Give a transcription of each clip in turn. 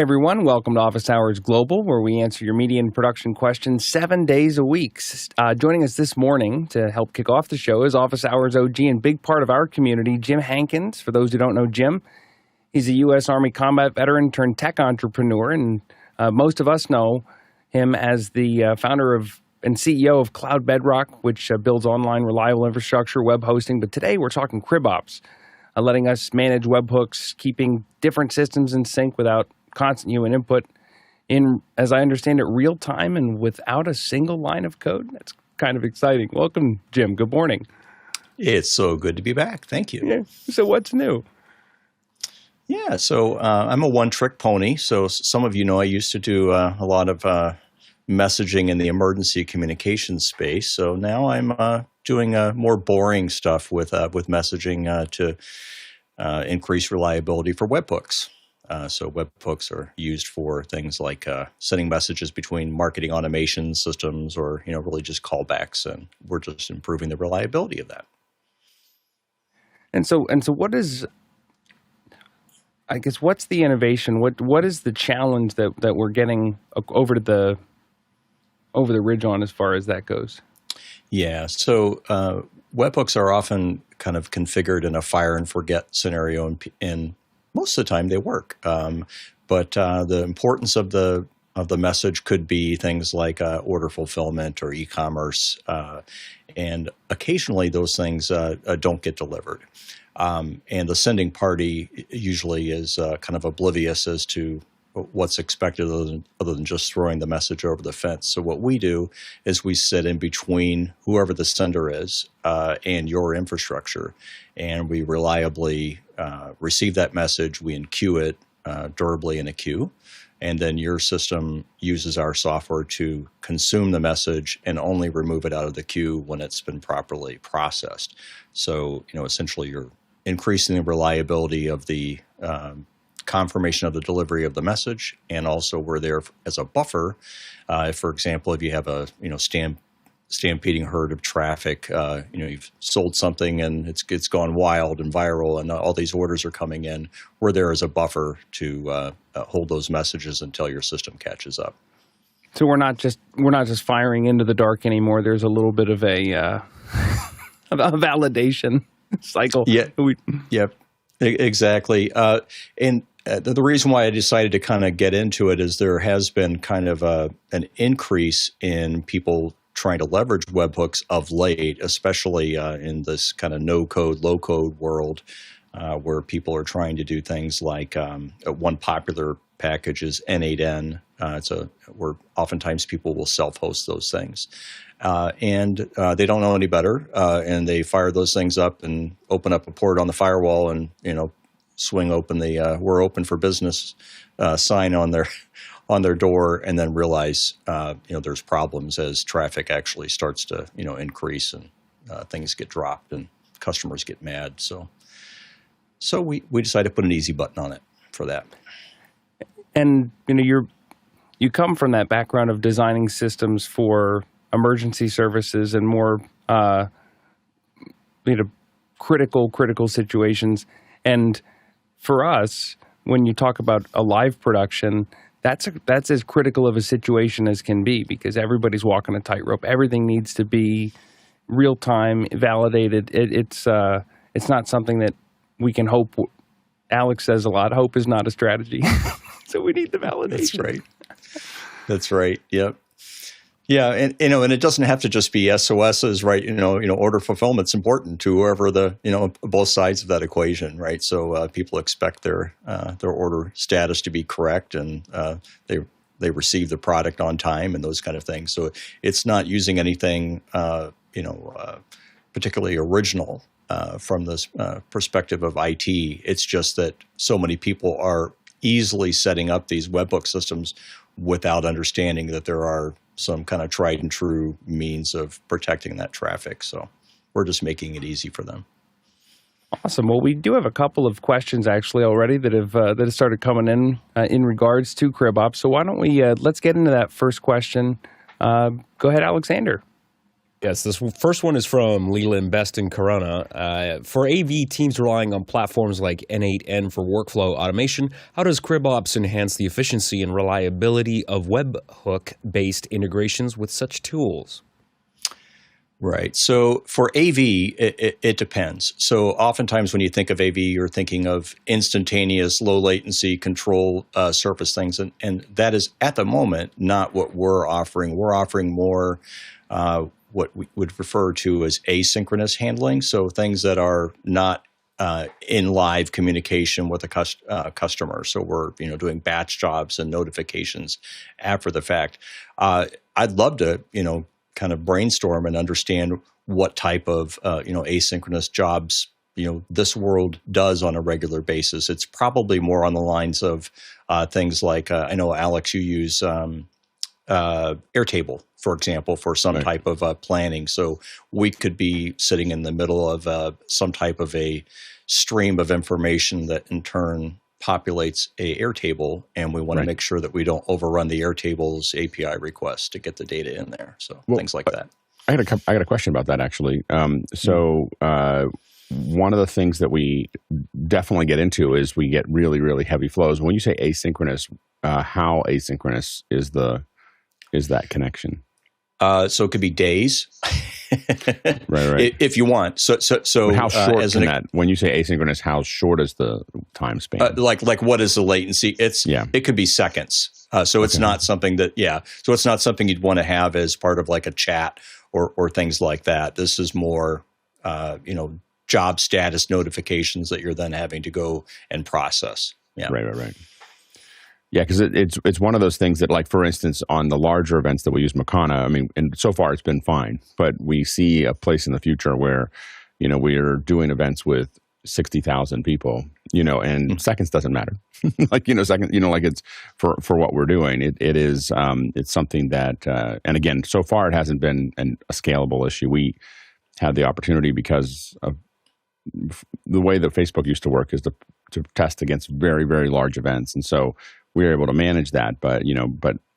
Everyone, welcome to Office Hours Global, where we answer your media and production questions 7 days a week. Joining us this morning to help kick off the show is Office Hours OG and big part of our community, Jim Hankins. For those who don't know Jim, he's a U.S. Army combat veteran turned tech entrepreneur, and most of us know him as the founder of and CEO of Cloud Bedrock, which builds online reliable infrastructure, web hosting. But today we're talking CribOps, letting us manage webhooks, keeping different systems in sync without constant human input in, as I understand it, real time and without a single line of code. That's kind of exciting. Welcome, Jim. Good morning. It's so good to be back. Thank you. Yeah. So what's new? Yeah, so I'm a one-trick pony. So some of you know I used to do a lot of messaging in the emergency communications space. So now I'm doing more boring stuff with messaging to increase reliability for webhooks. So webhooks are used for things like sending messages between marketing automation systems, or really just callbacks, and we're just improving the reliability of that. And so what is, I guess, what's the innovation? What is the challenge that we're getting over the ridge on as far as that goes? Yeah, so webhooks are often kind of configured in a fire and forget scenario, and most of the time they work. But the importance of the message could be things like order fulfillment or e-commerce, and occasionally those things don't get delivered. And the sending party usually is kind of oblivious as to what's expected other than just throwing the message over the fence. So what we do is we sit in between whoever the sender is and your infrastructure, and we reliably receive that message. We enqueue it durably in a queue, and then your system uses our software to consume the message and only remove it out of the queue when it's been properly processed. So, essentially you're increasing the reliability of the confirmation of the delivery of the message, and also we're there as a buffer. For example, if you have a stampeding herd of traffic, you've sold something and it's gone wild and viral, and all these orders are coming in. We're there as a buffer to hold those messages until your system catches up. So we're not just firing into the dark anymore. There's a little bit of a validation cycle. Yeah. Yep. Exactly. And the reason why I decided to kind of get into it is there has been kind of an increase in people trying to leverage webhooks of late, especially in this kind of no-code, low-code world, where people are trying to do things like one popular package is N8N. Where oftentimes people will self-host those things. And they don't know any better, and they fire those things up and open up a port on the firewall and, swing open the "we're open for business" sign on their door, and then realize there's problems as traffic actually starts to increase, and things get dropped and customers get mad. So we decided to put an easy button on it for that. And you come from that background of designing systems for emergency services and more critical situations. And for us, when you talk about a live production, that's as critical of a situation as can be, because everybody's walking a tightrope. Everything needs to be real time, validated. It's not something that we can hope. Alex says a lot, hope is not a strategy. So we need the validation. That's right. That's right. Yep. Yeah, and and it doesn't have to just be SOSs, right? Order fulfillment's important to whoever both sides of that equation, right? So people expect their order status to be correct, and they receive the product on time, and those kind of things. So it's not using anything particularly original from this perspective of IT. It's just that so many people are easily setting up these webhook systems without understanding that there are some kind of tried and true means of protecting that traffic. So we're just making it easy for them. Awesome. Well, we do have a couple of questions actually already that have started coming in regards to CribOps. So why don't we let's get into that first question. Go ahead, Alexander. Yes, this first one is from Leland Best in Corona. For AV teams relying on platforms like N8N for workflow automation, how does CribOps enhance the efficiency and reliability of webhook-based integrations with such tools? Right. So for AV, it depends. So oftentimes when you think of AV, you're thinking of instantaneous, low latency control surface things. And that is at the moment not what we're offering. We're offering more what we would refer to as asynchronous handling. So things that are not in live communication with a customer. So we're doing batch jobs and notifications after the fact. I'd love to kind of brainstorm and understand what type of asynchronous jobs this world does on a regular basis. It's probably more on the lines of things like I know, Alex, you use Airtable, for example, for some type of planning. So we could be sitting in the middle of some type of a stream of information that in turn populates a Airtable, and we want to make sure that we don't overrun the Airtable's API requests to get the data in there. So things like that. I got a question about that, actually. One of the things that we definitely get into is we get really, really heavy flows. When you say asynchronous, how asynchronous is that connection? So it could be days, right. If you want. So but how short can that? When you say asynchronous, how short is the time span? Like what is the latency? It could be seconds. So it's not something that So it's not something you'd want to have as part of like a chat or things like that. This is more job status notifications that you're then having to go and process. Yeah. Right. Yeah, because it's one of those things that, like, for instance, on the larger events that we use Makana, I mean, and so far it's been fine, but we see a place in the future where, we are doing events with 60,000 people, and seconds doesn't matter. like it's for what we're doing. It is it's something that, and again, so far it hasn't been a scalable issue. We had the opportunity because of the way that Facebook used to work is to test against very, very large events, and so we were able to manage that, but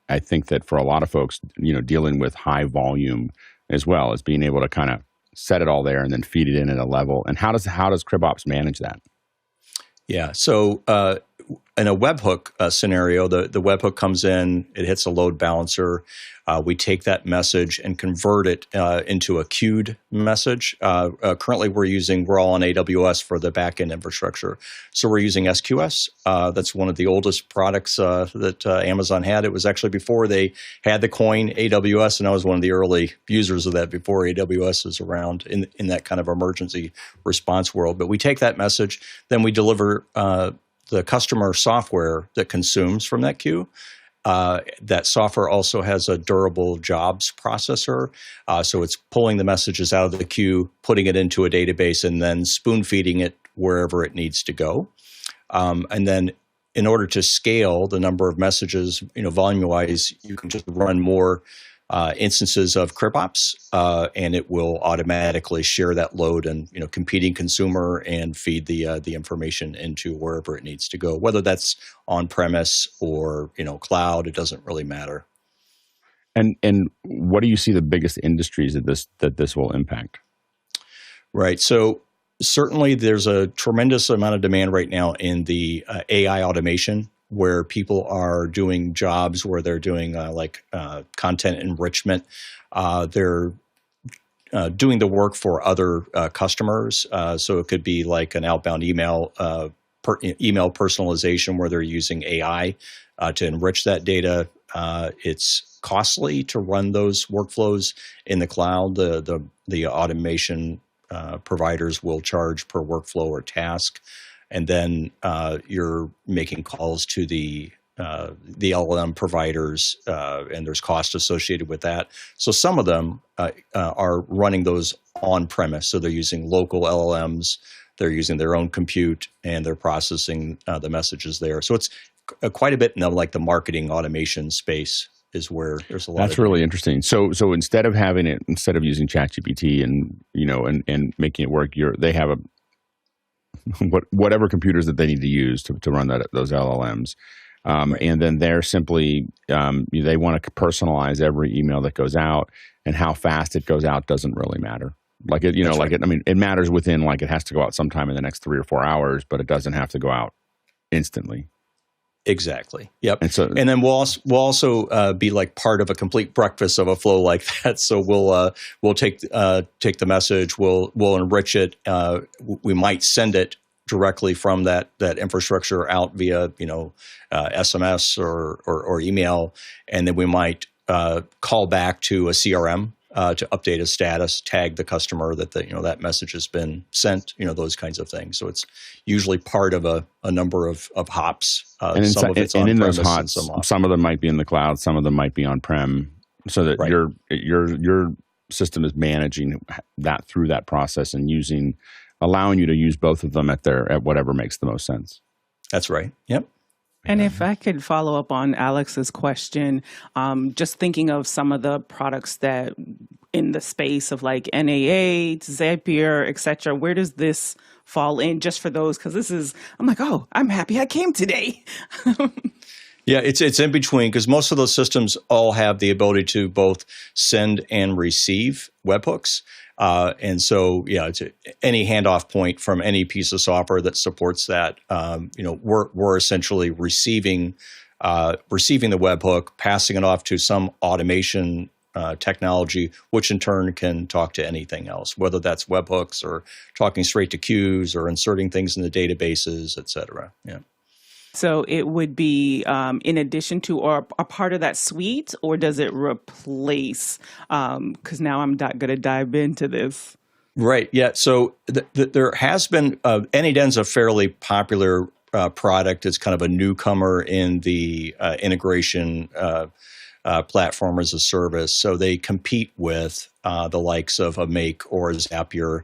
I think that for a lot of folks, dealing with high volume as well as being able to kind of set it all there and then feed it in at a level. And how does CribOps manage that? Yeah. So in a webhook scenario, the webhook comes in, it hits a load balancer. We take that message and convert it into a queued message. Currently, we're all on AWS for the backend infrastructure. So we're using SQS. That's one of the oldest products that Amazon had. It was actually before they had the coin AWS, and I was one of the early users of that before AWS was around in that kind of emergency response world. But we take that message, then we deliver the customer software that consumes from that queue. That software also has a durable jobs processor. So it's pulling the messages out of the queue, putting it into a database, and then spoon feeding it wherever it needs to go. And then in order to scale the number of messages, volume-wise, you can just run more instances of CribOps, and it will automatically share that load and competing consumer and feed the information into wherever it needs to go, whether that's on premise or cloud. It doesn't really matter. And what do you see the biggest industries that this will impact? Right. So certainly there's a tremendous amount of demand right now in the AI automation, where people are doing jobs where they're doing content enrichment. They're doing the work for other customers. So it could be like an outbound email personalization where they're using AI to enrich that data. It's costly to run those workflows in the cloud. The automation providers will charge per workflow or task. And then you're making calls to the LLM providers, and there's cost associated with that. So some of them are running those on premise. So they're using local LLMs, they're using their own compute, and they're processing the messages there. So it's quite a bit in the marketing automation space is where there's a lot. That's really interesting. So instead of using ChatGPT and making it work, they have whatever computers that they need to use to run those LLMs. And then they're simply they want to personalize every email that goes out, and how fast it goes out doesn't really matter. Like it, I mean, it matters within, like, it has to go out sometime in the next 3 or 4 hours, but it doesn't have to go out instantly. Exactly. Yep. And then we'll also be like part of a complete breakfast of a flow like that. So we'll take the message, we'll enrich it. We might send it directly from that infrastructure out via SMS or email, and then we might call back to a CRM to update a status, tag the customer that that message has been sent, those kinds of things. So it's usually part of a number of hops. And in those hops, some of them might be in the cloud, some of them might be on-prem, so that your system is managing that through that process and allowing you to use both of them at whatever makes the most sense. That's right. Yep. And if I could follow up on Alex's question, just thinking of some of the products that in the space of like NAA, Zapier, et cetera, where does this fall in just for those? Because I'm like, oh, I'm happy I came today. Yeah, it's in between, because most of those systems all have the ability to both send and receive webhooks. And so, it's any handoff point from any piece of software that supports that. We're essentially receiving the webhook, passing it off to some automation technology, which in turn can talk to anything else, whether that's webhooks or talking straight to queues or inserting things in the databases, et cetera. Yeah. So it would be in addition to or a part of that suite, or does it replace? Because now I'm not going to dive into this. Right. Yeah. So there has been N8N's a fairly popular product. It's kind of a newcomer in the integration platform as a service. So they compete with the likes of a Make or a Zapier.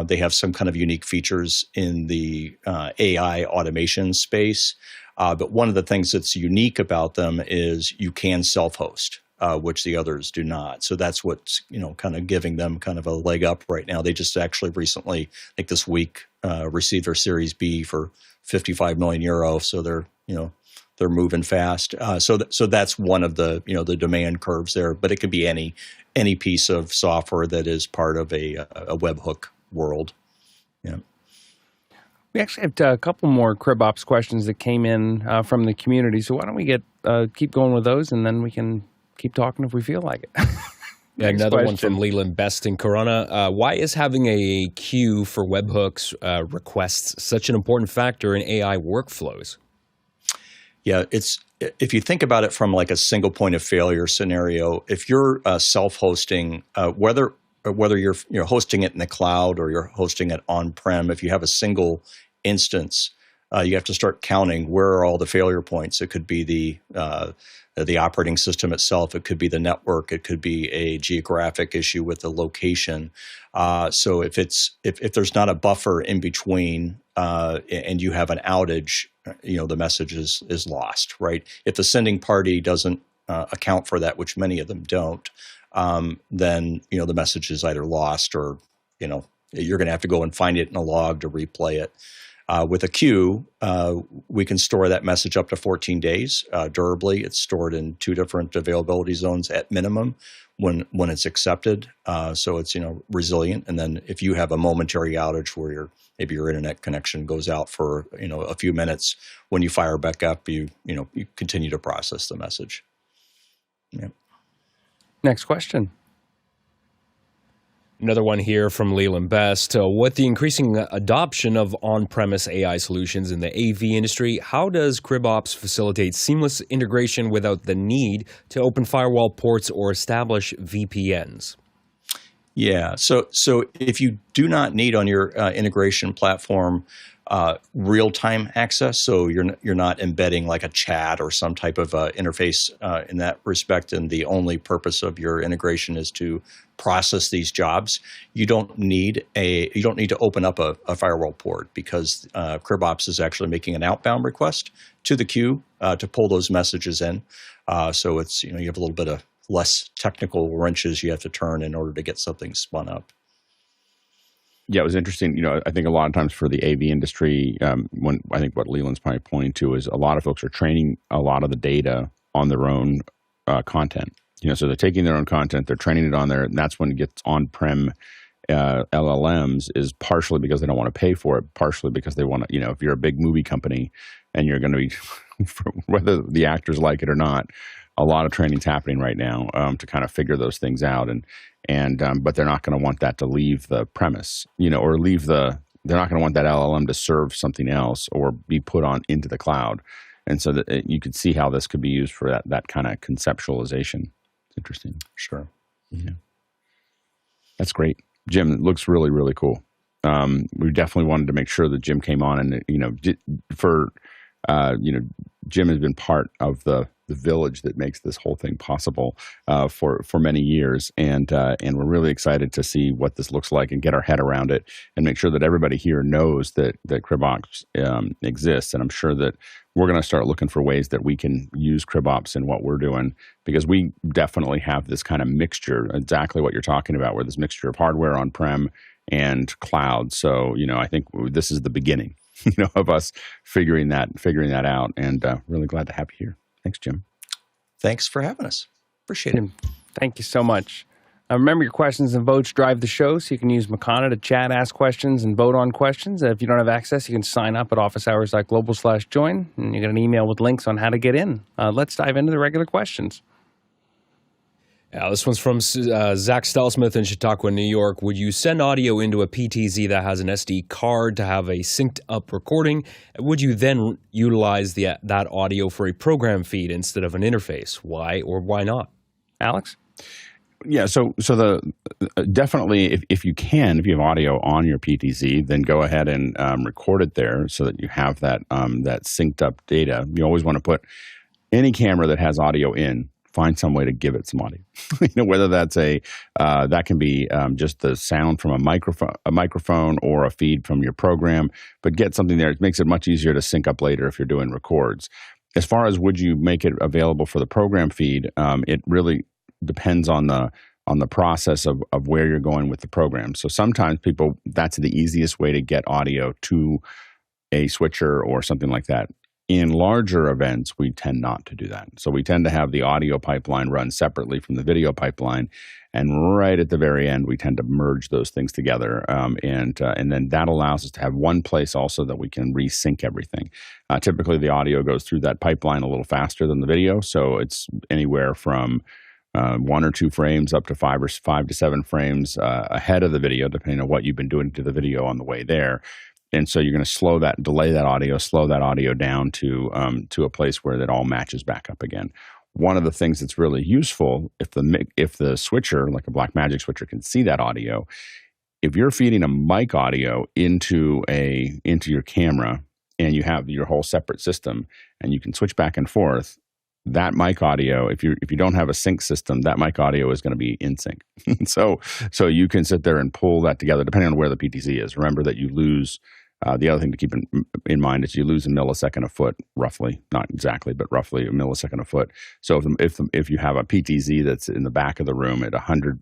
They have some kind of unique features in the AI automation space. But one of the things that's unique about them is you can self-host, which the others do not. So that's what's kind of giving them kind of a leg up right now. They just actually recently, I think this week, received their Series B for 55 million euro. So they're moving fast. So that's one of the the demand curves there. But it could be any piece of software that is part of a webhook world. Yeah. We actually have a couple more CribOps questions that came in from the community. So why don't we keep going with those, and then we can keep talking if we feel like it. Another one from Leland Best in Corona. Why is having a queue for webhooks requests such an important factor in AI workflows? Yeah, if you think about it from like a single point of failure scenario, if you're self-hosting, whether you're hosting it in the cloud or you're hosting it on-prem, if you have a single instance, you have to start counting where are all the failure points. It could be the operating system itself. It could be the network. It could be a geographic issue with the location. So if there's not a buffer in between and you have an outage, the message is lost, right? If the sending party doesn't account for that, which many of them don't, then the message is either lost or you're going to have to go and find it in a log to replay it. With a queue, we can store that message up to 14 days durably. It's stored in 2 different availability zones at minimum when it's accepted. So it's resilient. And then if you have a momentary outage where maybe your internet connection goes out for a few minutes, when you fire back up, you continue to process the message. Yeah. Next question. Another one here from Leland Best. With the increasing adoption of on-premise AI solutions in the AV industry, how does CribOps facilitate seamless integration without the need to open firewall ports or establish VPNs? Yeah, so if you do not need on your integration platform real-time access, so you're not embedding like a chat or some type of interface in that respect, and the only purpose of your integration is to process these jobs, you don't need to open up a firewall port, because CribOps is actually making an outbound request to the queue to pull those messages in. So it's you have a little bit of less technical wrenches you have to turn in order to get something spun up. Yeah, it was interesting. I think a lot of times for the AV industry, when I think what Leland's probably pointing to is a lot of folks are training a lot of the data on their own content. So they're taking their own content, they're training it on there, and that's when it gets on-prem LLMs is partially because they don't want to pay for it, partially because they want to, if you're a big movie company and you're going to be, whether the actors like it or not, a lot of training's happening right now to kind of figure those things out. But they're not going to want that to leave the premise, or they're not going to want that LLM to serve something else or be put on into the cloud. And so that you could see how this could be used for that kind of conceptualization. It's interesting. Sure. Yeah. That's great. Jim, it looks really, really cool. We definitely wanted to make sure that Jim came on and, Jim has been part of the village that makes this whole thing possible for many years, and we're really excited to see what this looks like and get our head around it and make sure that everybody here knows that CribOps exists. And I'm sure that we're going to start looking for ways that we can use CribOps in what we're doing, because we definitely have this kind of mixture, exactly what you're talking about, where this mixture of hardware on-prem and cloud. So I think this is the beginning of us figuring that out, and really glad to have you here. Thanks, Jim. Thanks for having us. Appreciate it. Thank you so much. Remember, your questions and votes drive the show, so you can use Makana to chat, ask questions, and vote on questions. If you don't have access, you can sign up at officehours.global/join, and you get an email with links on how to get in. Let's dive into the regular questions. Yeah, this one's from Zach Stelsmith in Chautauqua, New York. Would you send audio into a PTZ that has an SD card to have a synced up recording? Would you then utilize that audio for a program feed instead of an interface? Why or why not? Alex? Yeah, so definitely if you have audio on your PTZ, then go ahead and record it there so that you have that synced up data. You always want to put any camera that has audio in. Find some way to give it some audio. Whether that's that can be just the sound from a microphone or a feed from your program, but get something there. It makes it much easier to sync up later if you're doing records. As far as would you make it available for the program feed, it really depends on the process of where you're going with the program. So sometimes that's the easiest way to get audio to a switcher or something like that. In larger events, we tend not to do that. So we tend to have the audio pipeline run separately from the video pipeline. And right at the very end, we tend to merge those things together. And then that allows us to have one place also that we can resync everything. Typically, the audio goes through that pipeline a little faster than the video. So it's anywhere from 1 or 2 frames up to 5 to 7 frames ahead of the video, depending on what you've been doing to the video on the way there. And so you're going to delay that audio down to a place where that all matches back up again. One of the things that's really useful, if the switcher, like a Blackmagic switcher, can see that audio, if you're feeding a mic audio into your camera and you have your whole separate system and you can switch back and forth, that mic audio, if you don't have a sync system, that mic audio is going to be in sync. so you can sit there and pull that together depending on where the PTZ is. Remember that you lose. The other thing to keep in mind is you lose a millisecond a foot, roughly, not exactly, but roughly a millisecond a foot. So if you have a PTZ that's in the back of the room at 100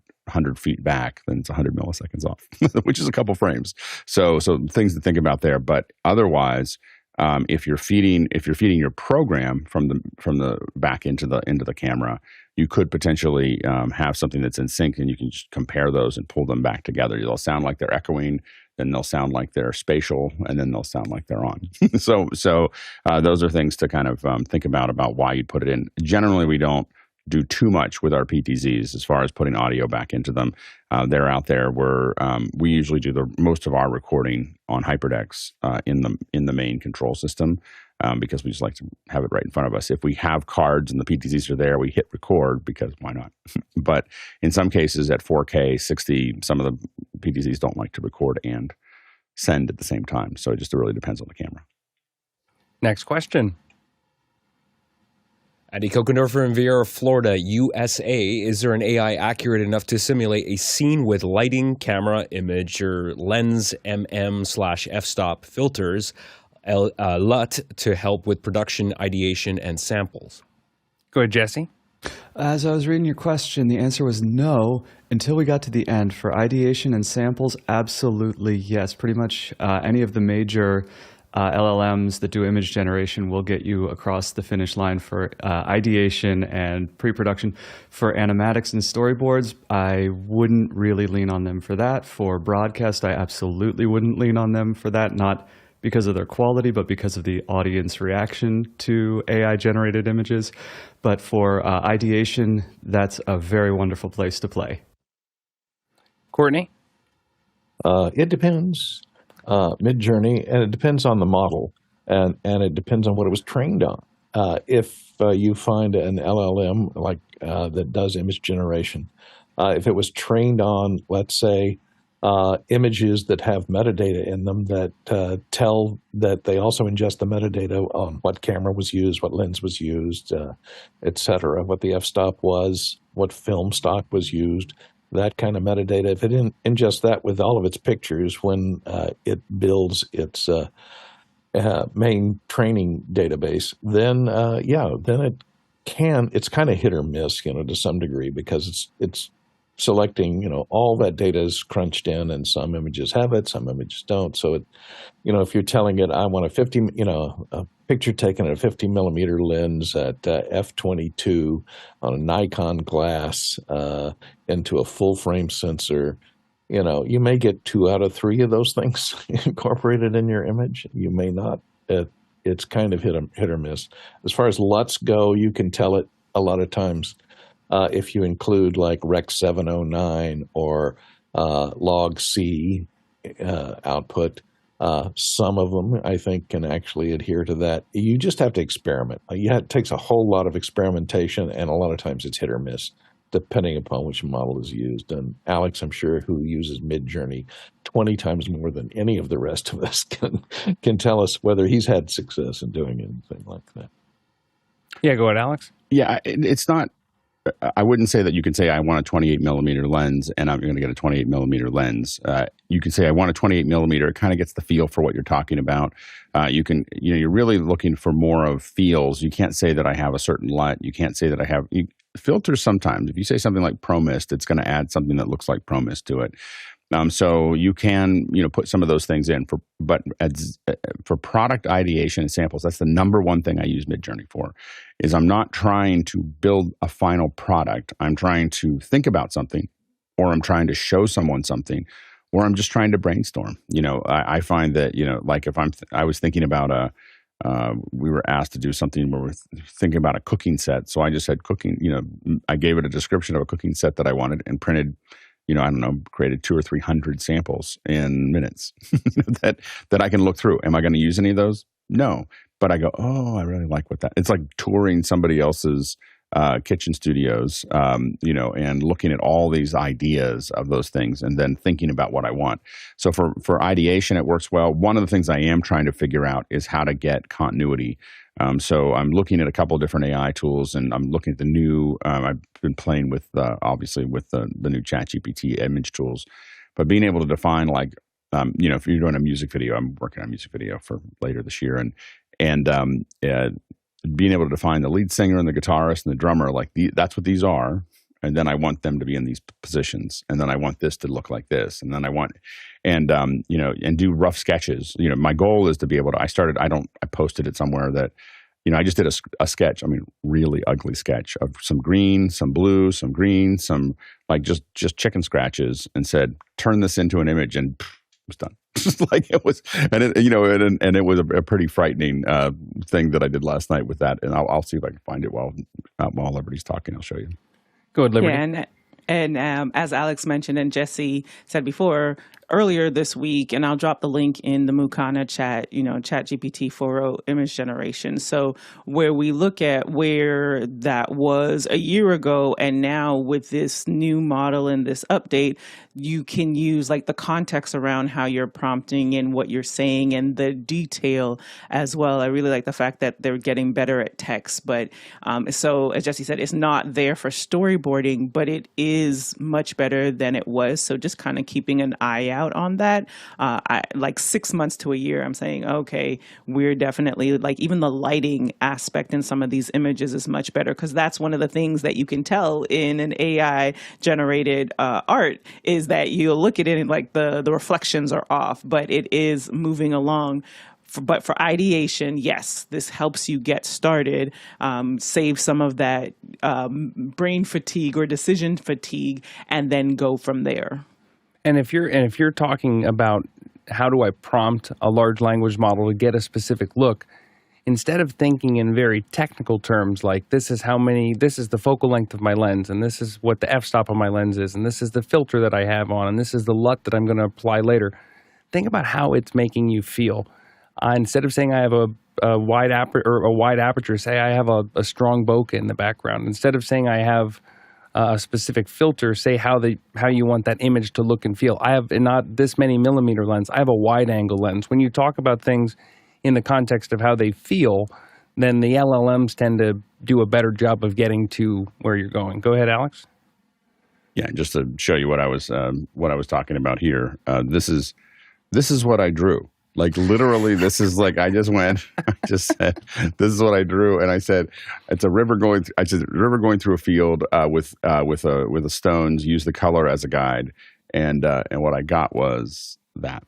feet back, then it's 100 milliseconds off, which is a couple frames. So things to think about there. But otherwise, if you're feeding your program from the back into the camera, you could potentially have something that's in sync, and you can just compare those and pull them back together. They'll sound like they're echoing, then they'll sound like they're spatial, and then they'll sound like they're on. So those are things to kind of think about why you'd put it in. Generally, we don't do too much with our PTZs as far as putting audio back into them. They're out there where we usually do most of our recording on HyperDecks in the main control system because we just like to have it right in front of us. If we have cards and the PTZs are there, we hit record because why not? But in some cases at 4K 60, some of the PTZs don't like to record and send at the same time. So it just really depends on the camera. Next question. Andy Kokendorfer in Viera, Florida, USA. Is there an AI accurate enough to simulate a scene with lighting, camera, image, or lens, mm/f-stop filters, LUT, to help with production, ideation, and samples? Go ahead, Jesse. As I was reading your question, the answer was no until we got to the end. For ideation and samples, absolutely yes. Pretty much any of the major LLMs that do image generation will get you across the finish line for ideation and pre-production. For animatics and storyboards, I wouldn't really lean on them for that. For broadcast, I absolutely wouldn't lean on them for that, not because of their quality, but because of the audience reaction to AI-generated images. But for ideation, that's a very wonderful place to play. Courtney? It depends. Mid-Journey, and it depends on the model, and it depends on what it was trained on. If you find an LLM like that does image generation, if it was trained on, let's say, images that have metadata in them that tell that they also ingest the metadata on what camera was used, what lens was used, et cetera, what the f-stop was, what film stock was used, that kind of metadata. If it ingests that with all of its pictures when it builds its main training database, then it's kind of hit or miss, to some degree, because it's selecting, all that data is crunched in, and some images have it, some images don't. So if you're telling it, I want a picture taken at a 50 millimeter lens at f/22 on a Nikon glass into a full frame sensor, you may get 2 out of 3 of those things incorporated in your image. You may not. It's kind of hit or miss. As far as LUTs go, you can tell it a lot of times. If you include like Rec 709 or log C output, some of them I think can actually adhere to that. You just have to experiment. It takes a whole lot of experimentation, and a lot of times it's hit or miss, depending upon which model is used. And Alex, I'm sure, who uses Midjourney 20 times more than any of the rest of us, can tell us whether he's had success in doing anything like that. Yeah, go ahead, Alex. Yeah, it's not. I wouldn't say that you can say I want a 28 millimeter lens and I'm going to get a 28 millimeter lens. You can say I want a 28 millimeter. It kind of gets the feel for what you're talking about. You're really looking for more of feels. You can't say that I have a certain LUT. You can't say that I have filters. Sometimes if you say something like ProMist, it's going to add something that looks like ProMist to it. So you can, put some of those things in but for product ideation and samples, that's the number one thing I use Midjourney for, is I'm not trying to build a final product. I'm trying to think about something, or I'm trying to show someone something, or I'm just trying to brainstorm. I find that, like if I was thinking about we were asked to do something where we're thinking about a cooking set. So I just said cooking, I gave it a description of a cooking set that I wanted and printed, created 200 or 300 samples in minutes that I can look through. Am I going to use any of those? No. But I go, oh, I really like what that. It's like touring somebody else's kitchen studios, and looking at all these ideas of those things and then thinking about what I want. So for ideation, it works well. One of the things I am trying to figure out is how to get continuity. So I'm looking at a couple of different AI tools, and I'm looking at the new, I've been playing with, obviously, with the new ChatGPT image tools, but being able to define, like, if you're doing a music video, I'm working on a music video for later this year, and being able to define the lead singer and the guitarist and the drummer, like that's what these are. And then I want them to be in these positions. And then I want this to look like this. And then I want, and do rough sketches. My goal is to be able to, I posted it somewhere that, I just did a sketch. Really ugly sketch of some green, some blue, some green, some like just chicken scratches, and said, turn this into an image, and it was done. Like it was, and it was a pretty frightening thing that I did last night with that. And I'll see if I can find it while everybody's talking. I'll show you. Go ahead, Liberty. Yeah, and as Alex mentioned and Jesse said before, earlier this week, and I'll drop the link in the Mukana chat, ChatGPT 4.0 image generation. So where we look at where that was a year ago, and now with this new model and this update, you can use like the context around how you're prompting and what you're saying and the detail as well. I really like the fact that they're getting better at text. But so as Jesse said, it's not there for storyboarding, but it is is much better than it was. So just kind of keeping an eye out on that. Like 6 months to a year, I'm saying, okay, we're definitely like even the lighting aspect in some of these images is much better, because that's one of the things that you can tell in an AI generated art is that you'll look at it and like the reflections are off, but it is moving along. But for ideation, yes, this helps you get started, save some of that brain fatigue or decision fatigue, and then go from there. And if you're talking about how do I prompt a large language model to get a specific look, instead of thinking in very technical terms like this is the focal length of my lens, and this is what the f-stop of my lens is, and this is the filter that I have on, and this is the LUT that I'm going to apply later, think about how it's making you feel. Instead of saying I have a wide aperture, say I have a strong bokeh in the background. Instead of saying I have a specific filter, say how you want that image to look and feel. I have not this many millimeter lens. I have a wide angle lens. When you talk about things in the context of how they feel, then the LLMs tend to do a better job of getting to where you're going. Go ahead, Alex. Yeah, just to show you what I was talking about here. This is what I drew. Like literally, this is like I just said, this is what I drew, and I said it's a river going. I said river going through a field with the stones. Use the color as a guide, and what I got was that.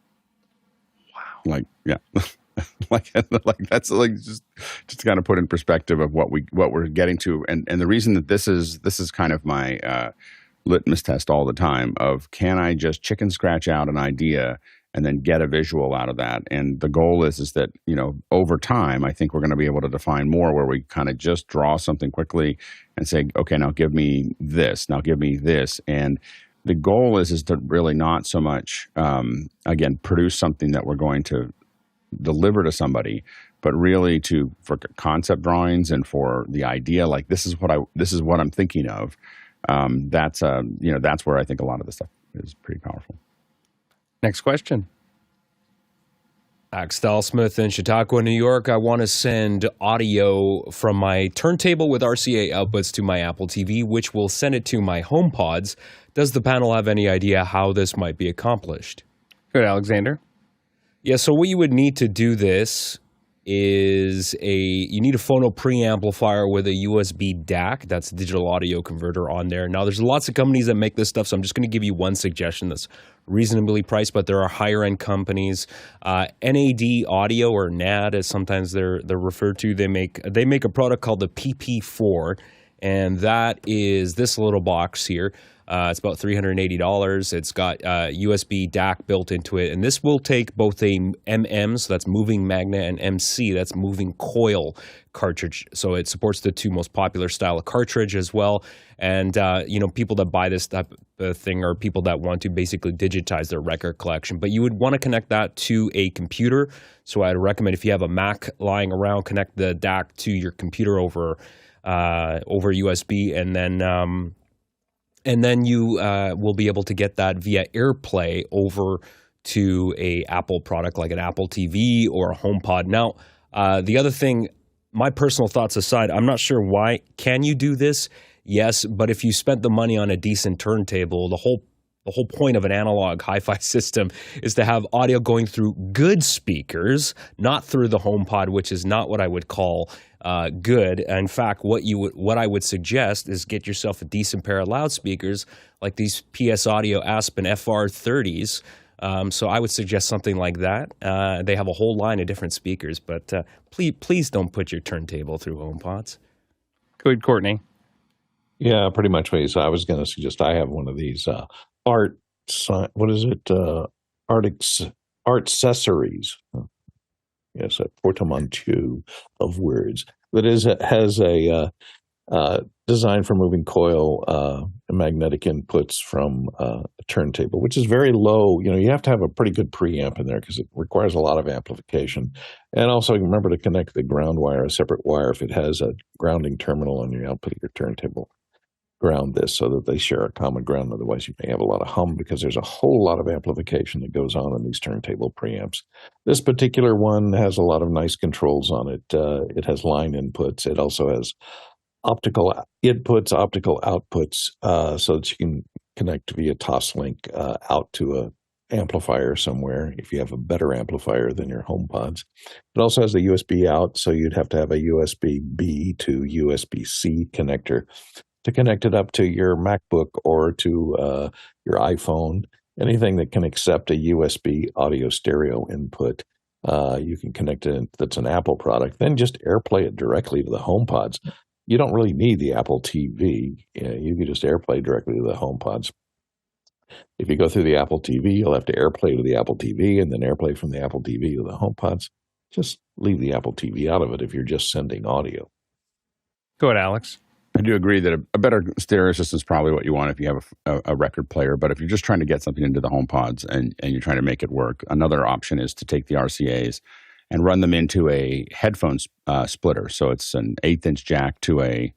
Wow. Like yeah, like that's like just to kind of put in perspective of what we're getting to, and the reason that this is kind of my litmus test all the time of can I just chicken scratch out an idea and then get a visual out of that. And the goal is that, over time, I think we're going to be able to define more where we kind of just draw something quickly and say, okay, now give me this, now give me this. And the goal is to really not so much, again, produce something that we're going to deliver to somebody, but really for concept drawings and for the idea, like this is what I'm thinking of. That's where I think a lot of this stuff is pretty powerful. Next question. Axel Smith in Chautauqua, New York. I want to send audio from my turntable with RCA outputs to my Apple TV, which will send it to my HomePods. Does the panel have any idea how this might be accomplished? Good, Alexander. Yeah, so what you would need to do this is you need a phono preamplifier with a USB DAC, that's a digital audio converter on there. Now, there's lots of companies that make this stuff, so I'm just going to give you one suggestion that's reasonably priced, but there are higher-end companies. NAD Audio, or NAD, as sometimes they're referred to, they make a product called the PP4, and that is this little box here. It's about $380. It's got USB DAC built into it. And this will take both a MM, so that's moving magnet, and MC, that's moving coil cartridge. So it supports the two most popular style of cartridge as well. And, people that buy this type of thing are people that want to basically digitize their record collection. But you would want to connect that to a computer. So I'd recommend if you have a Mac lying around, connect the DAC to your computer over USB, and then you will be able to get that via AirPlay over to a Apple product like an Apple TV or a HomePod. Now, the other thing, my personal thoughts aside, I'm not sure why. Can you do this? Yes, but if you spent the money on a decent turntable, the whole point of an analog hi-fi system is to have audio going through good speakers, not through the HomePod, which is not what I would call good. In fact, what I would suggest is get yourself a decent pair of loudspeakers like these PS Audio Aspen FR30s. So I would suggest something like that. They have a whole line of different speakers, but please don't put your turntable through HomePods. Good, Courtney. Yeah, pretty much what you said. I was going to suggest I have one of these art accessories. Yes, a portmanteau of words. That has a design for moving coil magnetic inputs from a turntable, which is very low. You have to have a pretty good preamp in there because it requires a lot of amplification. And also remember to connect the ground wire, a separate wire, if it has a grounding terminal on your output of your turntable. Ground this so that they share a common ground. Otherwise, you may have a lot of hum because there's a whole lot of amplification that goes on in these turntable preamps. This particular one has a lot of nice controls on it. It has line inputs. It also has optical inputs, optical outputs, so that you can connect via Toslink out to a amplifier somewhere if you have a better amplifier than your HomePods. It also has a USB out, so you'd have to have a USB-B to USB-C connector to connect it up to your MacBook or to your iPhone. Anything that can accept a USB audio stereo input, you can connect it. That's an Apple product. Then just AirPlay it directly to the HomePods. You don't really need the Apple TV. You can just AirPlay directly to the HomePods. If you go through the Apple TV, you'll have to AirPlay to the Apple TV and then AirPlay from the Apple TV to the HomePods. Just leave the Apple TV out of it if you're just sending audio. Go ahead, Alex. I do agree that a better stereo system is probably what you want if you have a record player. But if you're just trying to get something into the HomePods and you're trying to make it work, another option is to take the RCAs and run them into a headphone splitter. So it's an 1/8-inch jack to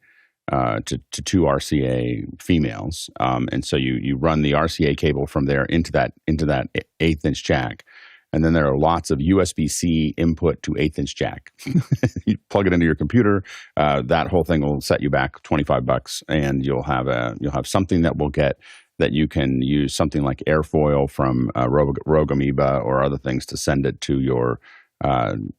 two RCA females, and so you run the RCA cable from there into that 1/8-inch jack, and then there are lots of USB-C input to 1/8-inch jack. You plug it into your computer, that whole thing will set you back $25, and you'll have something that you can use, something like airfoil from Rogue Amoeba or other things to send it to your HomePods.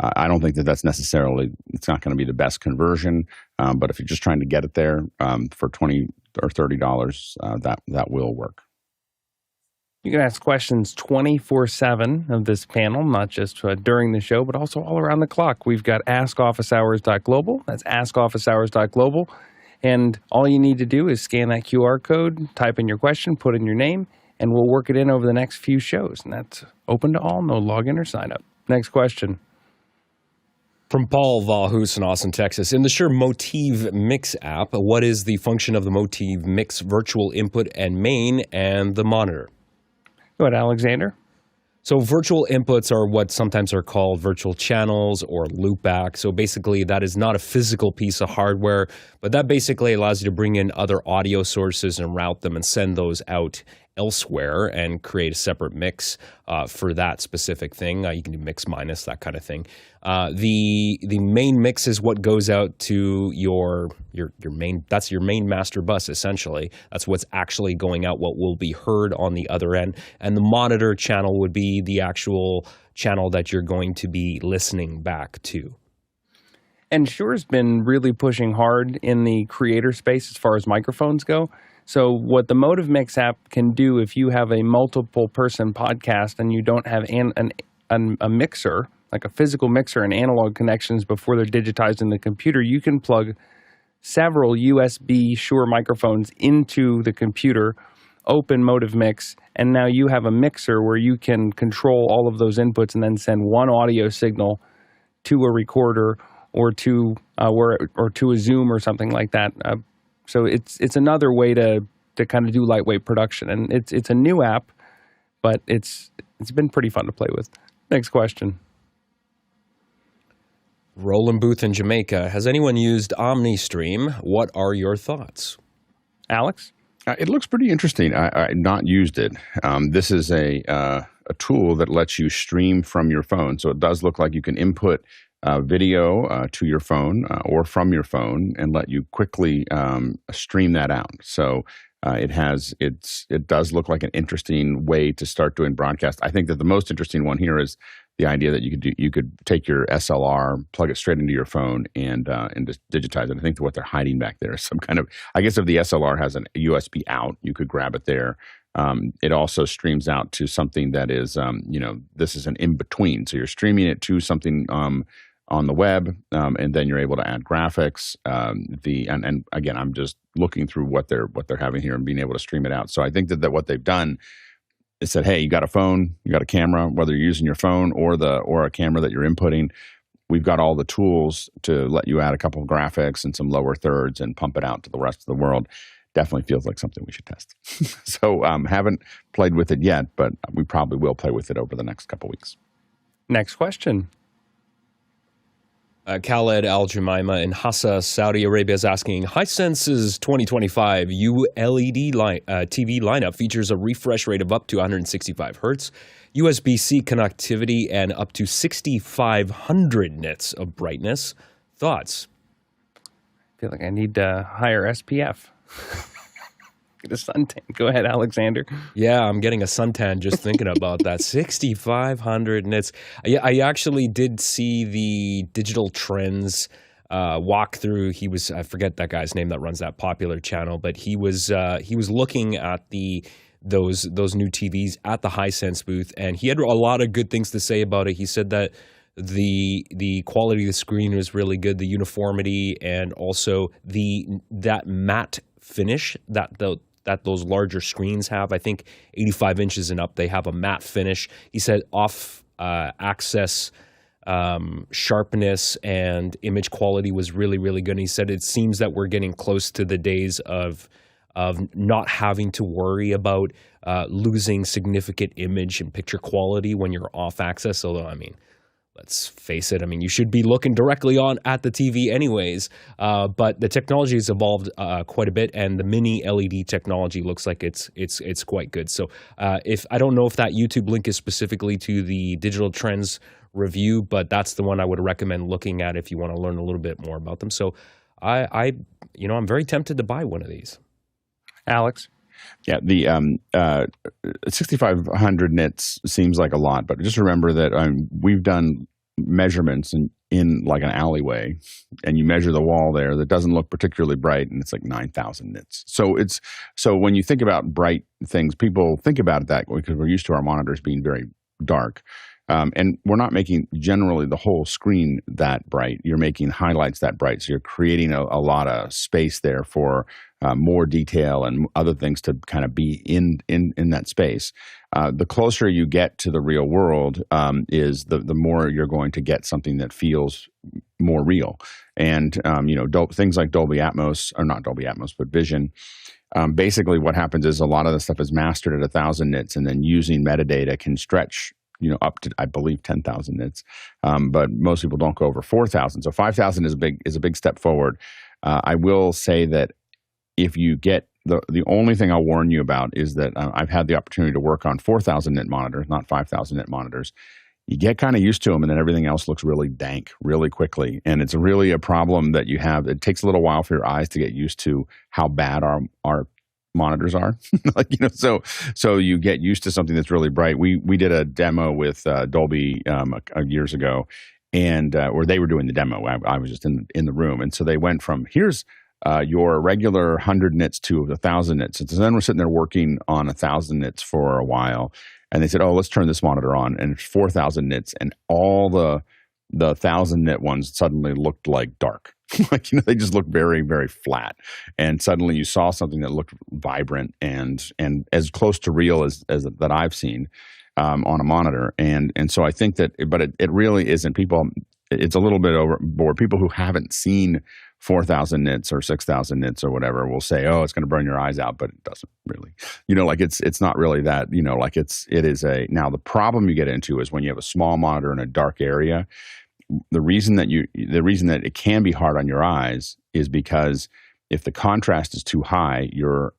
I don't think that's necessarily, it's not going to be the best conversion, but if you're just trying to get it there for $20 or $30, that will work. You can ask questions 24/7 of this panel, not just during the show, but also all around the clock. We've got askofficehours.global. That's askofficehours.global. And all you need to do is scan that QR code, type in your question, put in your name, and we'll work it in over the next few shows. And that's open to all, no login or sign up. Next question. From Paul Valhus in Austin, Texas. In the Shure MOTIV Mix app, what is the function of the MOTIV Mix virtual input and main and the monitor? Go ahead, Alexander. So virtual inputs are what sometimes are called virtual channels or loopback. So basically that is not a physical piece of hardware, but that basically allows you to bring in other audio sources and route them and send those out elsewhere and create a separate mix for that specific thing. You can do mix minus, that kind of thing. The main mix is what goes out to your main, that's your main master bus, essentially. That's what's actually going out, what will be heard on the other end. And the monitor channel would be the actual channel that you're going to be listening back to. And Shure's been really pushing hard in the creator space as far as microphones go. So what the MOTIV Mix app can do, if you have a multiple person podcast and you don't have a mixer, like a physical mixer and analog connections before they're digitized in the computer, you can plug several USB Shure microphones into the computer, open MOTIV Mix, and now you have a mixer where you can control all of those inputs and then send one audio signal to a recorder or to a Zoom or something like that. So it's another way to kind of do lightweight production, and it's a new app, but it's been pretty fun to play with. Next question. Roland Booth in Jamaica. Has anyone used OMNI Stream? What are your thoughts? Alex? It looks pretty interesting. I not used it. This is a tool that lets you stream from your phone. So it does look like you can input video to your phone or from your phone and let you quickly stream that out. So it does look like an interesting way to start doing broadcast. I think that the most interesting one here is the idea that you could take your SLR, plug it straight into your phone, and just digitize it. I think that what they're hiding back there is some kind of, I guess if the SLR has a USB out, you could grab it there. It also streams out to something that is, this is an in-between. So you're streaming it to something on the web, and then you're able to add graphics. And again, I'm just looking through what they're having here and being able to stream it out. So I think that what they've done is said, hey, you got a phone, you got a camera, whether you're using your phone or a camera that you're inputting, we've got all the tools to let you add a couple of graphics and some lower thirds and pump it out to the rest of the world. Definitely feels like something we should test. So haven't played with it yet, but we probably will play with it over the next couple weeks. Next question. Khaled Al-Jumaima in Hassa, Saudi Arabia is asking, Hisense's 2025 ULED TV lineup features a refresh rate of up to 165 hertz, USB-C connectivity, and up to 6,500 nits of brightness. Thoughts? feel like I need higher SPF. Get a suntan. Go ahead, Alexander. Yeah, I'm getting a suntan just thinking about that. 6,500 nits. I actually did see the Digital Trends walkthrough. I forget that guy's name that runs that popular channel, but he was looking at those new TVs at the Hisense booth, and he had a lot of good things to say about it. He said that the quality of the screen was really good, the uniformity, and also that matte finish that those larger screens have. I think 85 inches and up, they have a matte finish. He said off-axis sharpness and image quality was really, really good. And he said it seems that we're getting close to the days of not having to worry about losing significant image and picture quality when you're off-axis. Although, I mean, let's face it. I mean, you should be looking directly on at the TV anyways. But the technology has evolved quite a bit, and the mini LED technology looks like it's quite good. So if I don't know if that YouTube link is specifically to the Digital Trends review, but that's the one I would recommend looking at if you want to learn a little bit more about them. So I'm very tempted to buy one of these. Alex? Yeah, the 6,500 nits seems like a lot, but just remember that we've done measurements in like an alleyway, and you measure the wall there that doesn't look particularly bright, and it's like 9,000 nits. So when you think about bright things, people think about it that way because we're used to our monitors being very dark. And we're not making generally the whole screen that bright. You're making highlights that bright. So you're creating a lot of space there for more detail and other things to kind of be in that space. The closer you get to the real world is the more you're going to get something that feels more real. And, things like Dolby Atmos, or not Dolby Atmos, but Vision. Basically what happens is a lot of the stuff is mastered at 1,000 nits, and then using metadata can stretch up to, I believe, 10,000 nits. But most people don't go over 4,000. So 5,000 is a big step forward. I will say that if you get the only thing I'll warn you about is that I've had the opportunity to work on 4,000 nit monitors, not 5,000 nit monitors. You get kind of used to them, and then everything else looks really dank really quickly. And it's really a problem that you have. It takes a little while for your eyes to get used to how bad our monitors are. So you get used to something that's really bright. We did a demo with Dolby years ago, and or they were doing the demo. I was just in the room, and so they went from here's your regular 100 nits to 1,000 nits. And so then we're sitting there working on 1,000 nits for a while, and they said, "Oh, let's turn this monitor on," and it's 4,000 nits, and all the 1,000 nit ones suddenly looked like dark. They just looked very, very flat. And suddenly you saw something that looked vibrant and as close to real as that I've seen on a monitor. And so I think that, but it really isn't. It's a little bit overboard. People who haven't seen 4,000 nits or 6,000 nits or whatever will say, "Oh, it's going to burn your eyes out," but it doesn't really. It's not really that. It is a. Now the problem you get into is when you have a small monitor in a dark area. The reason that it can be hard on your eyes is because if the contrast is too high, your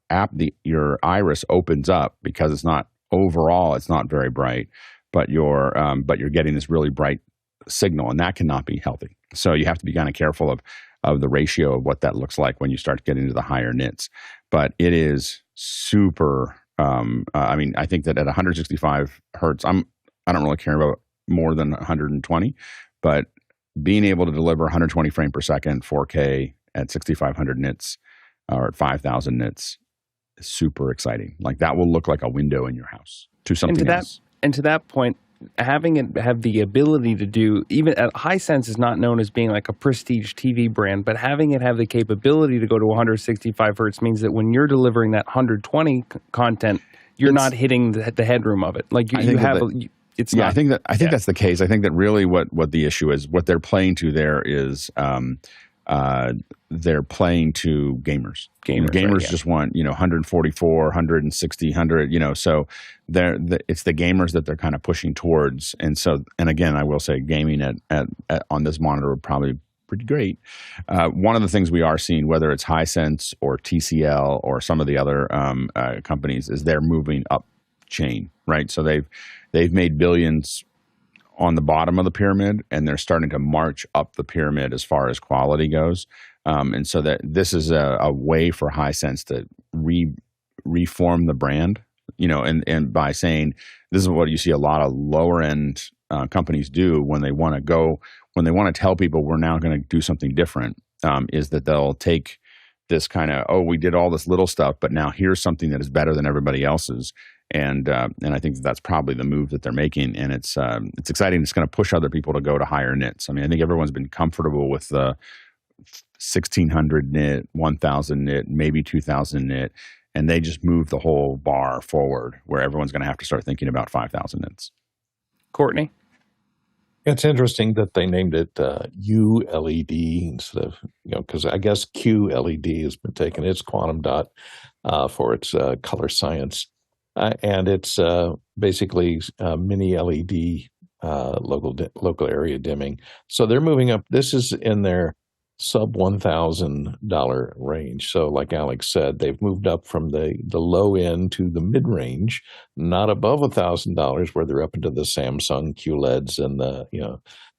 iris opens up because it's not very bright, but you're getting this really bright signal, and that cannot be healthy. So you have to be kind of careful of the ratio of what that looks like when you start getting into the higher nits. But it is super. I think that at 165 hertz, I don't really care about more than 120. But being able to deliver 120 frame per second, 4K at 6,500 nits or at 5,000 nits is super exciting. Like that will look like a window in your house to something else. And to that point, having it have the ability to do, even Hisense is not known as being like a prestige TV brand, but having it have the capability to go to 165 hertz means that when you're delivering that 120 content, you're not hitting the headroom of it. Like you have. It's not, I think that's the case. I think that really what the issue is, what they're playing to there is they're playing to gamers. Gamers just want 144, 160, 100. So it's the gamers that they're kind of pushing towards. And again, I will say gaming at on this monitor would probably pretty great. One of the things we are seeing, whether it's Hisense or TCL or some of the other companies, is they're moving up chain, right? So they've made billions on the bottom of the pyramid, and they're starting to march up the pyramid as far as quality goes. And so that this is a way for Hisense to reform the brand, and by saying this is what you see a lot of lower end companies do when they want to tell people we're now going to do something different, is that they'll take this kind of, we did all this little stuff, but now here's something that is better than everybody else's. And I think that's probably the move that they're making, and it's exciting. It's going to push other people to go to higher nits. I mean, I think everyone's been comfortable with the 1600 nit, 1000 nit, maybe 2000 nit, and they just move the whole bar forward, where everyone's going to have to start thinking about 5000 nits. Courtney? It's interesting that they named it ULED instead of, because I guess QLED has been taken. It's quantum dot for its color science. And it's basically mini LED local area dimming. So they're moving up. This is in their sub $1,000 range. So like Alex said, they've moved up from the low end to the mid range, not above $1,000 where they're up into the Samsung QLEDs and the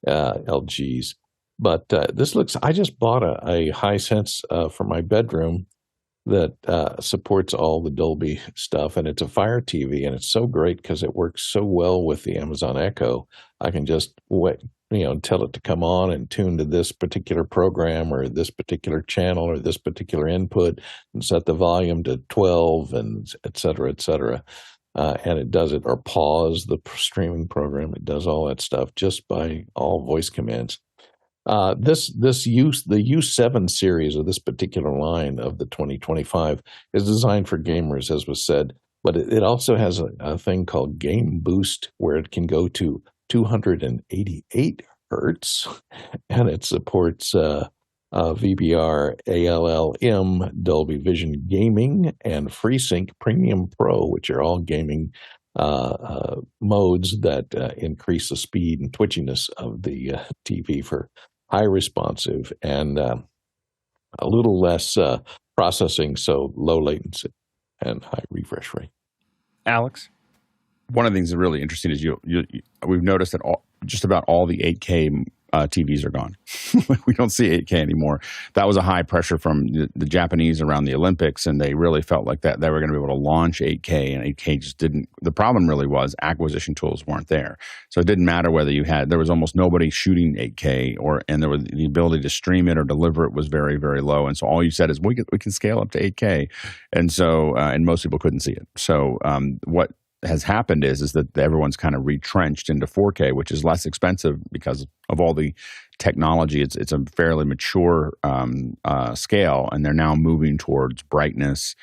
LGs. But this looks. I just bought a Hisense for my bedroom that supports all the Dolby stuff, and it's a Fire TV, and it's so great because it works so well with the Amazon Echo. I can just tell it to come on and tune to this particular program or this particular channel or this particular input, and set the volume to 12, and et cetera, and it does it, or pause the streaming program. It does all that stuff just by all voice commands. The U7 series of this particular line of the 2025 is designed for gamers, as was said, but it also has a thing called Game Boost, where it can go to 288 hertz, and it supports VBR, ALLM, Dolby Vision Gaming, and FreeSync Premium Pro, which are all gaming modes that increase the speed and twitchiness of the TV for high responsive and a little less processing, so low latency and high refresh rate. Alex? One of the things that's really interesting is we've noticed that just about all the 8K TVs are gone. We don't see 8K anymore. That was a high pressure from the Japanese around the Olympics, and they really felt like that they were going to be able to launch 8K, and 8K just didn't. The problem really was acquisition tools weren't there. So it didn't matter whether there was almost nobody shooting 8K, and there was the ability to stream it or deliver it was very, very low. And so all you said is, we can scale up to 8K. And so, and most people couldn't see it. So what has happened is that everyone's kind of retrenched into 4K, which is less expensive because of all the technology. It's a fairly mature scale, and they're now moving towards brightness,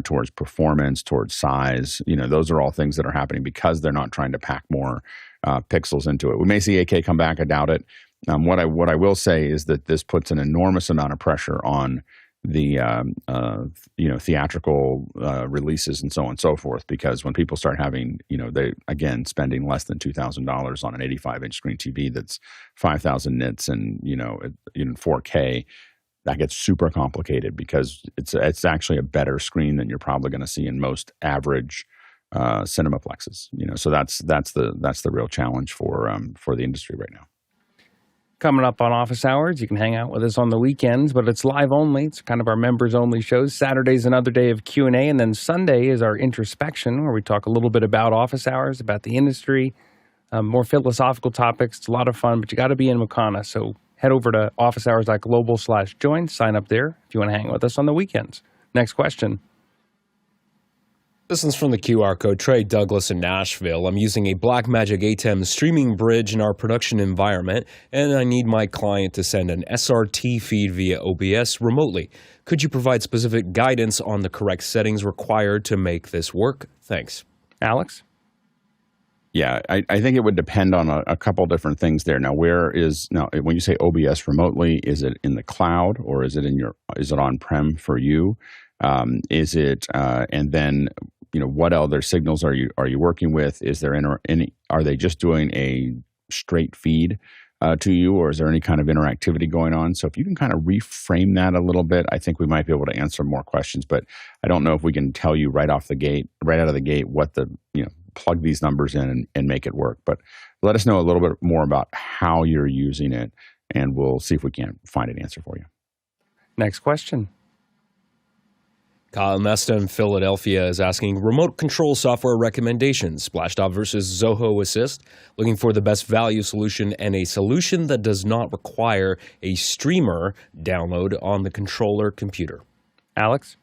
towards performance, towards size. Those are all things that are happening because they're not trying to pack more pixels into it. We may see 8K come back. I doubt it. What I will say is that this puts an enormous amount of pressure on the theatrical releases and so on and so forth, because when people start having they again spending less than $2,000 on an 85-inch screen TV that's 5,000 nits and 4K, that gets super complicated because it's actually a better screen than you're probably going to see in most average cinemaplexes. So that's the real challenge for the industry right now. Coming up on Office Hours, you can hang out with us on the weekends, but it's live only. It's kind of our members-only shows. Saturday's another day of Q&A, and then Sunday is our introspection, where we talk a little bit about Office Hours, about the industry, more philosophical topics. It's a lot of fun, but you got to be in Makana, so head over to officehours.global/join. Sign up there if you want to hang with us on the weekends. Next question. This one's from the QR code. Trey Douglas in Nashville. I'm using a Blackmagic ATEM Streaming Bridge in our production environment, and I need my client to send an SRT feed via OBS remotely. Could you provide specific guidance on the correct settings required to make this work? Thanks. Alex? Yeah, I think it would depend on a couple different things there. Now, when you say OBS remotely, is it in the cloud or is it on-prem for you? Is it and then what other signals are you working with? Is there are they just doing a straight feed to you, or is there any kind of interactivity going on? So if you can kind of reframe that a little bit, I think we might be able to answer more questions. But I don't know if we can tell you right out of the gate what plug these numbers in and make it work. But let us know a little bit more about how you're using it, and we'll see if we can't find an answer for you. Next question. Kyle Mesta in Philadelphia is asking remote control software recommendations, Splashtop versus ZohoAssist, looking for the best value solution and a solution that does not require a streamer download on the controller computer. Alex?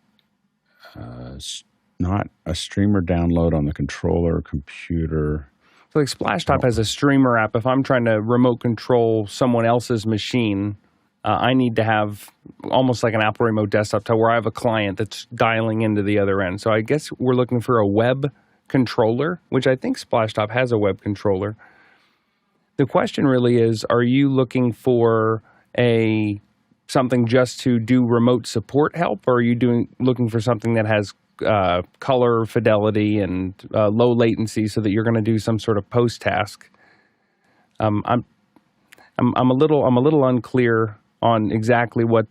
Not a streamer download on the controller computer. So like Splashtop has a streamer app. If I'm trying to remote control someone else's machine, I need to have almost like an Apple Remote Desktop to where I have a client that's dialing into the other end. So I guess we're looking for a web controller, which I think Splashtop has a web controller. The question really is, are you looking for something just to do remote support help, or are you looking for something that has color fidelity and low latency so that you're going to do some sort of post task? I'm a little unclear on exactly what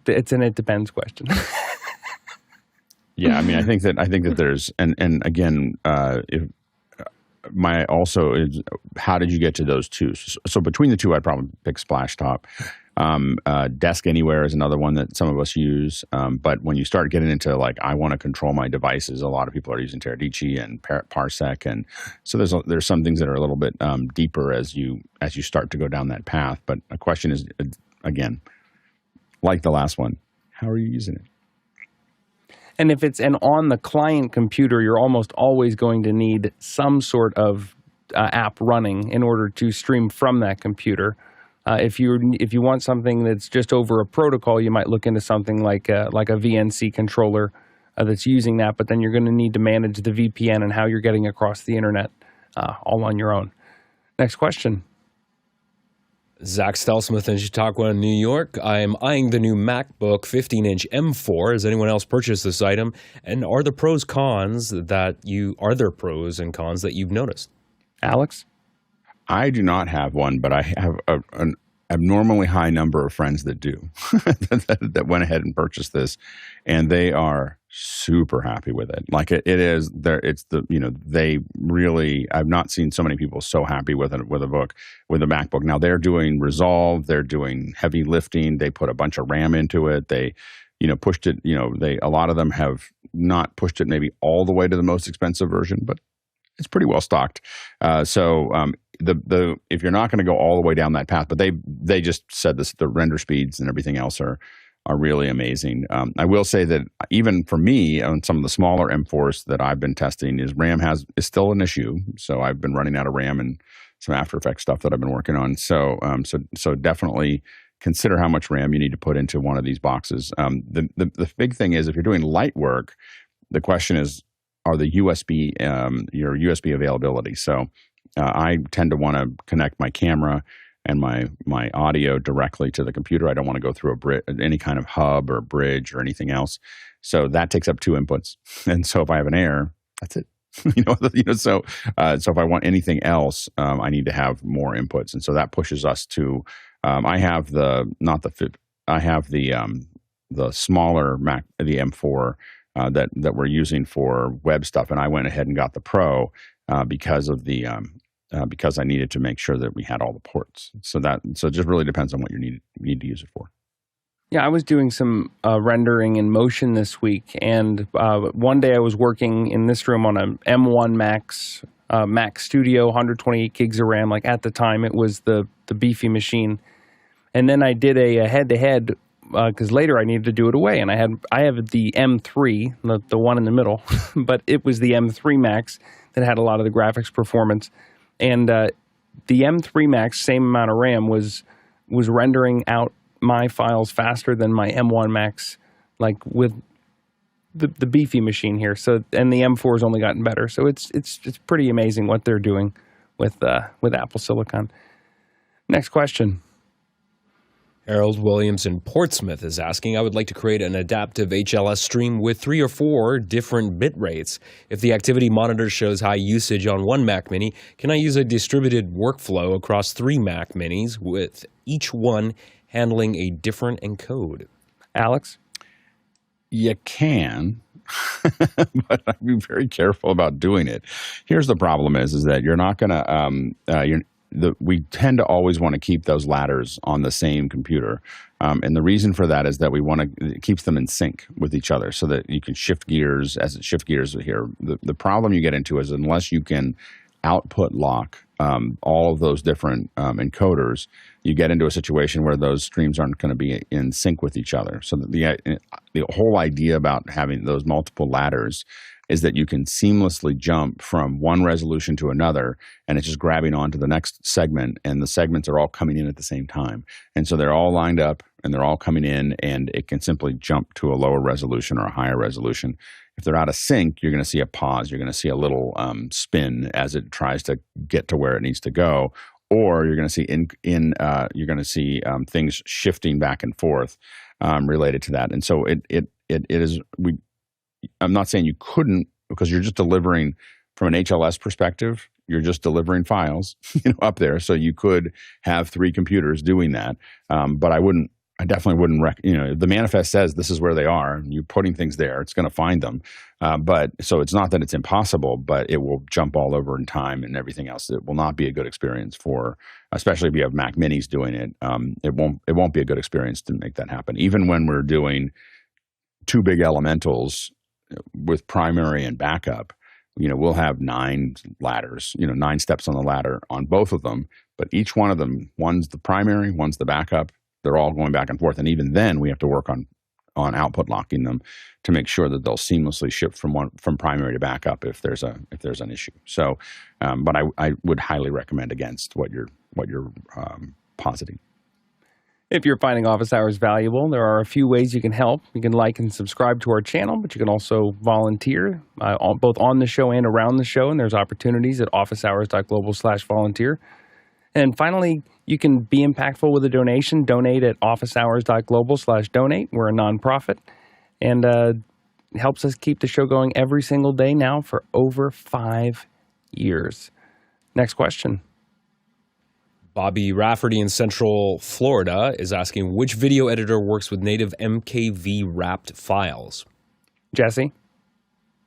it's an it depends question. Yeah, I mean, I think that there's and again, also is how did you get to those two? So between the two, I'd probably pick Splashtop. Desk Anywhere is another one that some of us use. But when you start getting into like, I want to control my devices, a lot of people are using Teradici and Parsec. And so there's some things that are a little bit deeper as you start to go down that path. But a question is, again, like the last one, how are you using it? And if it's on the client computer, you're almost always going to need some sort of app running in order to stream from that computer. If you want something that's just over a protocol, you might look into something like a VNC controller that's using that, but then you're going to need to manage the VPN and how you're getting across the internet all on your own. Next question. Zach Stelsmith in Chautauqua, New York. I am eyeing the new MacBook 15-inch M4. Has anyone else purchased this item? And are there pros and cons that you've noticed? Alex? I do not have one, but I have an abnormally high number of friends that do that went ahead and purchased this, and they are super happy with it. Like it is there. It's they really. I've not seen so many people so happy with a MacBook. Now they're doing Resolve. They're doing heavy lifting. They put a bunch of RAM into it. They pushed it. A lot of them have not pushed it maybe all the way to the most expensive version, but it's pretty well stocked. If you're not going to go all the way down that path, but they just said this, the render speeds and everything else are really amazing. I will say that even for me on some of the smaller M4s that I've been testing, RAM is still an issue. So I've been running out of RAM and some After Effects stuff that I've been working on. So definitely consider how much RAM you need to put into one of these boxes. The big thing is if you're doing light work, the question is, are the USB your USB availability? So I tend to want to connect my camera and my audio directly to the computer. I don't want to go through any kind of hub or bridge or anything else. So that takes up two inputs. And so if I have an Air, that's it. So if I want anything else, I need to have more inputs. And so that pushes us to. I have the smaller Mac, the M4 that we're using for web stuff, and I went ahead and got the Pro because I needed to make sure that we had all the ports. So it just really depends on what you need to use it for. Yeah, I was doing some rendering in motion this week, and one day I was working in this room on an M1 Max Mac Studio, 128 gigs of RAM. Like at the time, it was the beefy machine, and then I did a head-to-head because later I needed to do it away, and I have the M3, the one in the middle, but it was the M3 Max that had a lot of the graphics performance. And the M3 Max, same amount of RAM, was rendering out my files faster than my M1 Max, like with the beefy machine here. So, and the M4 has only gotten better. So it's pretty amazing what they're doing with Apple Silicon. Next question. Harold Williams in Portsmouth is asking, I would like to create an adaptive HLS stream with 3 or 4 different bit rates. If the activity monitor shows high usage on one Mac Mini, can I use a distributed workflow across 3 Mac Minis with each one handling a different encode? Alex? You can, but I'd be very careful about doing it. Here's the problem is that you're not going to, we tend to always want to keep those ladders on the same computer. And the reason for that is that it keeps them in sync with each other so that you can shift gears here. The problem you get into is unless you can output lock all of those different encoders, you get into a situation where those streams aren't going to be in sync with each other. So the whole idea about having those multiple ladders is that you can seamlessly jump from one resolution to another, and it's just grabbing onto the next segment, and the segments are all coming in at the same time. And so they're all lined up, and they're all coming in, and it can simply jump to a lower resolution or a higher resolution. If they're out of sync, you're going to see a pause. You're going to see a little spin as it tries to get to where it needs to go, or you're going to see things shifting back and forth related to that. And so it is. I'm not saying you couldn't, because you're just delivering from an HLS perspective. You're just delivering files, up there. So you could have 3 computers doing that. But I definitely wouldn't. The manifest says this is where they are, and you're putting things there. It's going to find them. But so it's not that it's impossible, but it will jump all over in time and everything else. It will not be a good experience especially if you have Mac Minis doing it. It won't be a good experience to make that happen. Even when we're doing 2 big elementals with primary and backup, we'll have 9 ladders, 9 steps on the ladder on both of them, but each one of them, one's the primary, one's the backup. They're all going back and forth. And even then we have to work on output locking them to make sure that they'll seamlessly shift from primary to backup if there's an issue. So, but I would highly recommend against what you're positing. If you're finding office hours valuable, there are a few ways you can help. You can like and subscribe to our channel, but you can also volunteer both on the show and around the show. And there's opportunities at officehours.global/volunteer. And finally, you can be impactful with a donation. Donate at officehours.global/donate. We're a nonprofit, and helps us keep the show going every single day now for over 5 years. Next question. Bobby Rafferty in Central Florida is asking, which video editor works with native MKV wrapped files? Jesse?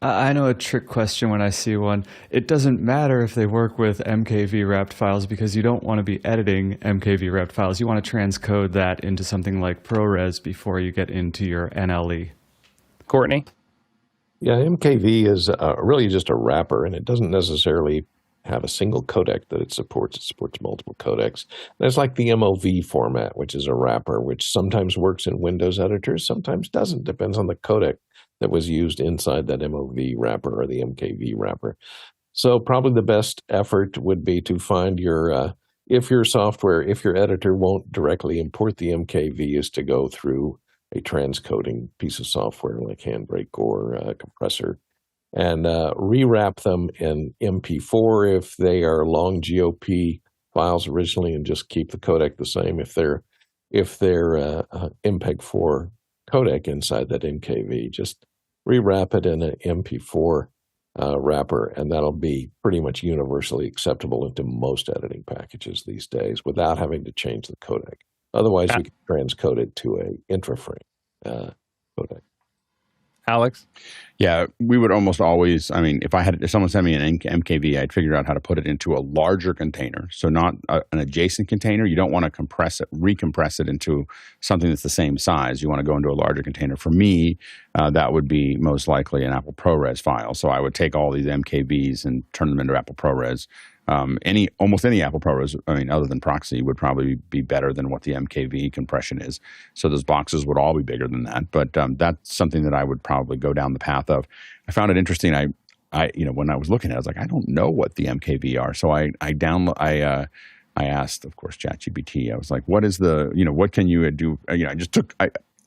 I know a trick question when I see one. It doesn't matter if they work with MKV wrapped files because you don't want to be editing MKV wrapped files. You want to transcode that into something like ProRes before you get into your NLE. Courtney? Yeah, MKV is really just a wrapper, and it doesn't necessarily have a single codec that it supports. It supports multiple codecs. That's like the MOV format, which is a wrapper, which sometimes works in Windows editors, sometimes doesn't. Depends on the codec that was used inside that MOV wrapper or the MKV wrapper. So probably the best effort would be to find if your editor won't directly import the MKV, is to go through a transcoding piece of software like Handbrake or Compressor, and rewrap them in MP4 if they are long GOP files originally, and just keep the codec the same. If they're MPEG-4 codec inside that MKV, just rewrap it in an MP4 wrapper, and that'll be pretty much universally acceptable into most editing packages these days without having to change the codec. Otherwise, we can transcode it to a intraframe codec. Alex? Yeah, we would almost always, if someone sent me an MKV, I'd figure out how to put it into a larger container. So not an adjacent container. You don't want to recompress it into something that's the same size. You want to go into a larger container. For me, that would be most likely an Apple ProRes file. So I would take all these MKVs and turn them into Apple ProRes. Almost any Apple ProRes, other than Proxy, would probably be better than what the MKV compression is. So those boxes would all be bigger than that. But that's something that I would probably go down the path of. I found it interesting. I when I was looking at it, I was like, I don't know what the MKV are. So I asked, of course, ChatGPT. I was like, what is what can you do?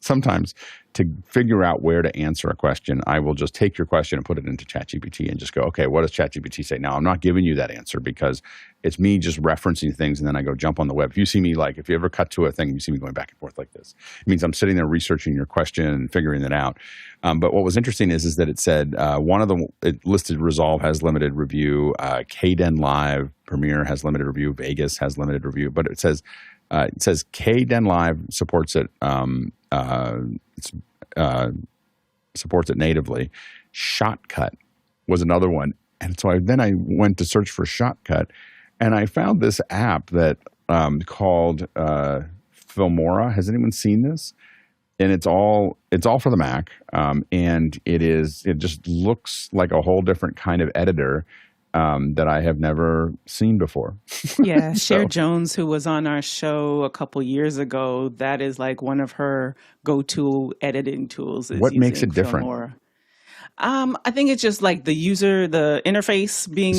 Sometimes to figure out where to answer a question, I will just take your question and put it into ChatGPT and just go, okay, what does ChatGPT say? Now, I'm not giving you that answer because it's me just referencing things, and then I go jump on the web. If you see me, if you ever cut to a thing, you see me going back and forth like this, it means I'm sitting there researching your question and figuring it out. But what was interesting is that it said it listed Resolve has limited review, Kden Live, Premiere has limited review, Vegas has limited review, but it says Kden Live supports it. Supports it natively. Shotcut was another one, and so I went to search for Shotcut, and I found this app that called Filmora. Has anyone seen this? And it's all for the Mac, and it just looks like a whole different kind of editor that I have never seen before. Yeah, Cher Jones, who was on our show a couple years ago, that is like one of her go-to editing tools. What makes it different? Filmora. I think it's just like the interface being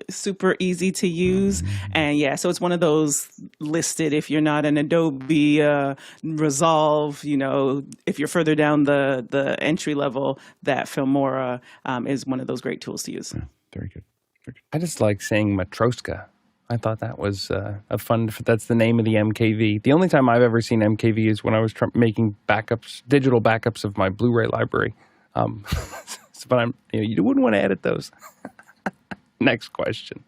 super easy to use. And yeah, so it's one of those listed if you're not an Adobe Resolve, if you're further down the entry level, that Filmora is one of those great tools to use. Yeah, very good. I just like saying Matroska. I thought that was a fun. That's the name of the MKV. The only time I've ever seen MKV is when I was making digital backups of my Blu-ray library. But you wouldn't want to edit those. Next question.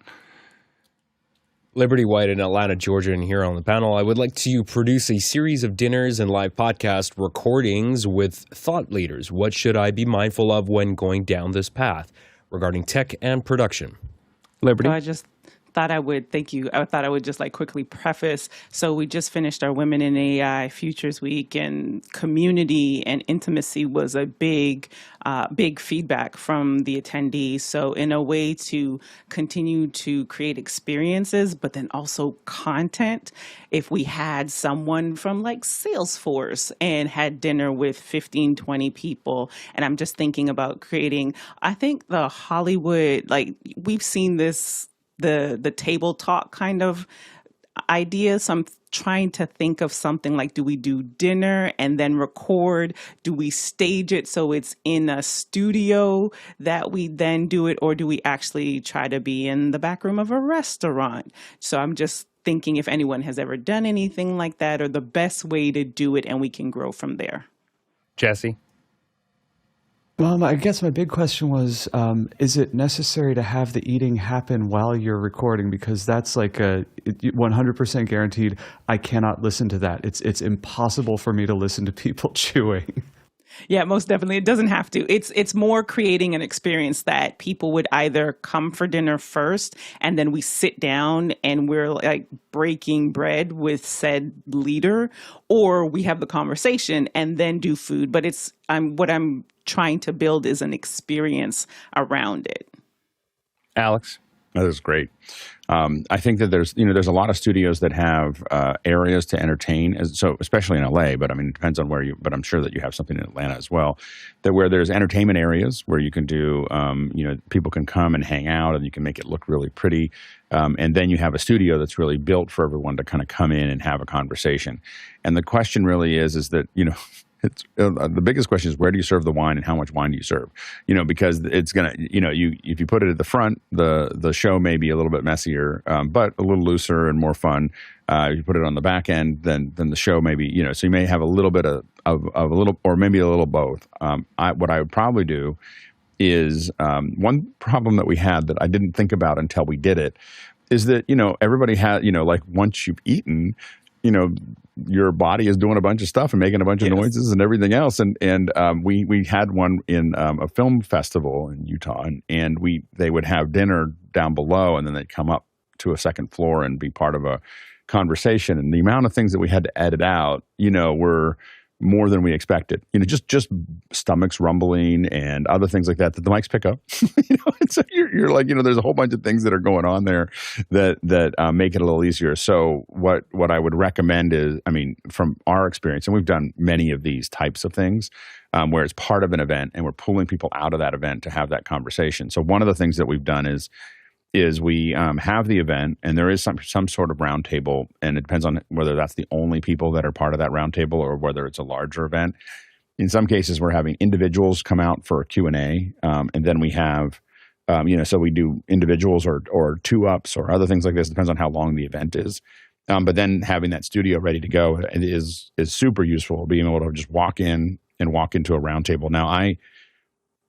Liberty White in Atlanta, Georgia, and here on the panel, I would like to produce a series of dinners and live podcast recordings with thought leaders. What should I be mindful of when going down this path regarding tech and production? Liberty. I just thought I would, thank you. I thought I would just quickly preface. So we just finished our Women in AI Futures Week, and community and intimacy was a big feedback from the attendees. So in a way to continue to create experiences, but then also content, if we had someone from Salesforce and had dinner with 15, 20 people, and I'm just thinking about creating, I think the Hollywood, we've seen this, the table talk kind of idea. So I'm trying to think of something like, do we do dinner and then record? Do we stage it so it's in a studio that we then do it? Or do we actually try to be in the back room of a restaurant? So I'm just thinking if anyone has ever done anything like that, or the best way to do it, and we can grow from there. Jesse? I guess my big question was, is it necessary to have the eating happen while you're recording? Because that's 100% guaranteed. I cannot listen to that. It's impossible for me to listen to people chewing. Yeah, most definitely. It doesn't have to. It's more creating an experience that people would either come for dinner first, and then we sit down and we're breaking bread with said leader, or we have the conversation and then do food. But what I'm trying to build is an experience around it. Alex? That is great. I think that there's a lot of studios that have areas to entertain, so especially in LA, but it depends on where but I'm sure that you have something in Atlanta as well, that where there's entertainment areas where you can do, people can come and hang out and you can make it look really pretty. And then you have a studio that's really built for everyone to kind of come in and have a conversation. And the question really is that, the biggest question is, where do you serve the wine and how much wine do you serve? Because it's going to, if you put it at the front, the show may be a little bit messier, but a little looser and more fun. If you put it on the back end, then the show may be, so you may have a little bit of a little, or maybe a little both. What I would probably do is, one problem that we had that I didn't think about until we did it is that, everybody had, once you've eaten, your body is doing a bunch of stuff and making a bunch of noises and everything else. And we had one in a film festival in Utah, and they would have dinner down below, and then they'd come up to a second floor and be part of a conversation. And the amount of things that we had to edit out, were more than we expected. Just stomachs rumbling and other things like that the mics pick up. So you're like, there's a whole bunch of things that are going on there that make it a little easier. So what I would recommend is, from our experience, and we've done many of these types of things, where it's part of an event and we're pulling people out of that event to have that conversation. So one of the things that we've done is we have the event, and there is some sort of roundtable, and it depends on whether that's the only people that are part of that roundtable or whether it's a larger event. In some cases, we're having individuals come out for a Q&A, and then we have, so we do individuals or two-ups or other things like this. It depends on how long the event is. But then having that studio ready to go is super useful, being able to just walk in and walk into a roundtable. Now,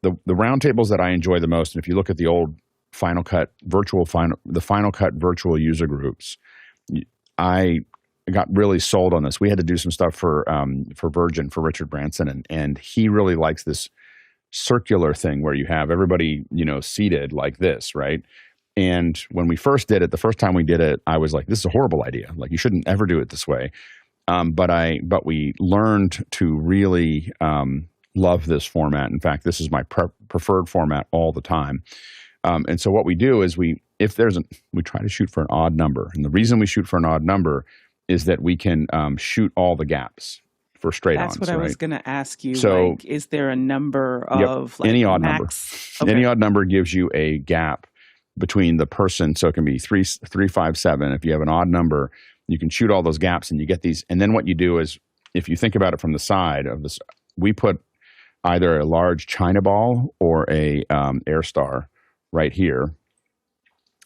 the roundtables that I enjoy the most, and if you look at the old Final Cut virtual user groups, I got really sold on this. We had to do some stuff for Virgin, for Richard Branson, and he really likes this circular thing where you have everybody, seated like this, right? And when we first did it, the first time we did it, I was like, this is a horrible idea. Like, you shouldn't ever do it this way. But we learned to really love this format. In fact, this is my preferred format all the time. And so what we do is we try to shoot for an odd number. And the reason we shoot for an odd number is that we can shoot all the gaps for straight-ons. That's what I was going to ask you. So, like, is there a number of like any odd max? number? Okay. Any odd number gives you a gap between the person. So it can be 357. If you have an odd number, you can shoot all those gaps and you get these. And then what you do is, if you think about it from the side of this, we put either a large China ball or a Air Star right here.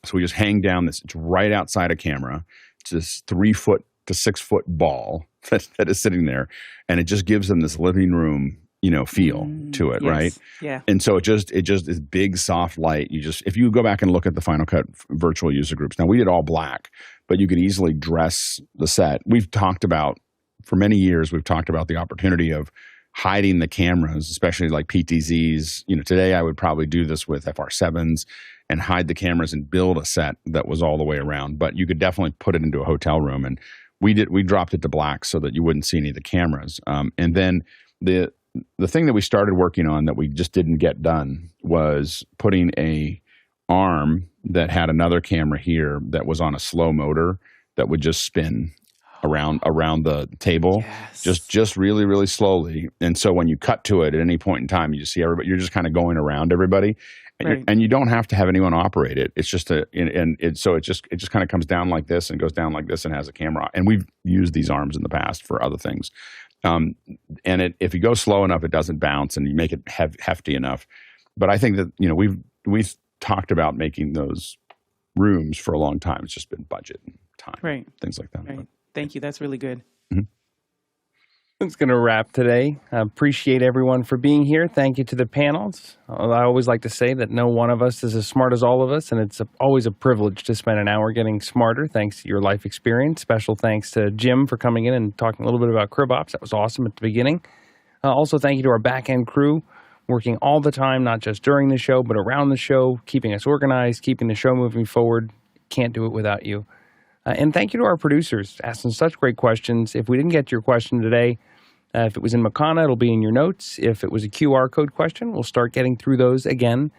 So we just hang down this. It's right outside a camera. It's this 3 foot to 6 foot ball that is sitting there, and it just gives them this living room, feel to it, yes. right? Yeah. And so it just is big, soft light. If you go back and look at the Final Cut virtual user groups, now we did all black, but you could easily dress the set. For many years, we've talked about the opportunity of hiding the cameras, especially like PTZs. Today I would probably do this with FR7s and hide the cameras and build a set that was all the way around. But you could definitely put it into a hotel room, and we dropped it to black so that you wouldn't see any of the cameras. And then the thing that we started working on that we just didn't get done was putting a arm that had another camera here that was on a slow motor that would just spin around the table, Yes. just really, really slowly. And so when you cut to it at any point in time, you just see everybody. You're just kind of going around everybody, and, Right. and you don't have to have anyone operate it. It's just so it just kind of comes down like this and goes down like this and has a camera. And we've used these arms in the past for other things. And if you go slow enough, it doesn't bounce, and you make it hefty enough. But I think that we've talked about making those rooms for a long time. It's just been budget and time, Right. things like that. Right. But, Thank you. That's really good. That's going to wrap today. I appreciate everyone for being here. Thank you to the panels. I always like to say that no one of us is as smart as all of us, and it's always a privilege to spend an hour getting smarter thanks to your life experience. Special thanks to Jim for coming in and talking a little bit about CribOps. That was awesome at the beginning. Also, thank you to our back-end crew working all the time, not just during the show, but around the show, keeping us organized, keeping the show moving forward. Can't do it without you. And thank you to our producers asking such great questions. If we didn't get to your question today, if it was in Makana, it'll be in your notes. If it was a QR code question, we'll start getting through those again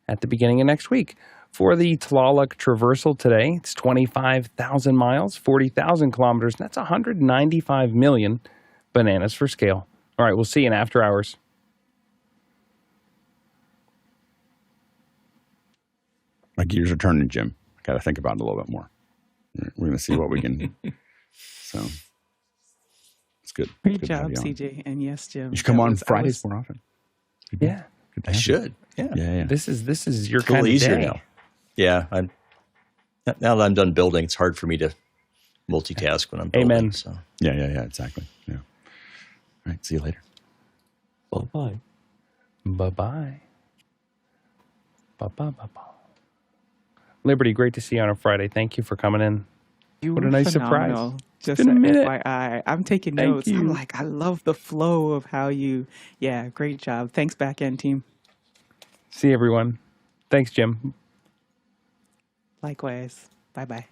at the beginning of next week. For the Tlaloc traversal today, it's 25,000 miles, 40,000 kilometers, and that's 195 million bananas for scale. All right, we'll see you in After Hours. my gears are turning, Jim. I got to think about it a little bit more. We're going to see what we can. So it's good. Great Good to have job, you on. CJ. And yes, Jim. You should come that on was- I Fridays was- more often. Yeah, Good to I have you. should. Yeah. Yeah. this is your It's a little kind of easier day. now. Yeah. Now that I'm done building, it's hard for me to multitask when I'm building. Amen. So. Yeah. Exactly. Yeah. All right. See you later. Bye-bye. Bye-bye. Bye-bye. Liberty, great to see you on a Friday. Thank you for coming in. You What a were nice phenomenal. surprise. Just been a an minute. FYI. I'm taking Thank notes. I'm you. like, I love the flow of how you, yeah, great job. Thanks, back end team. See everyone. Thanks, Jim. Likewise. Bye-bye.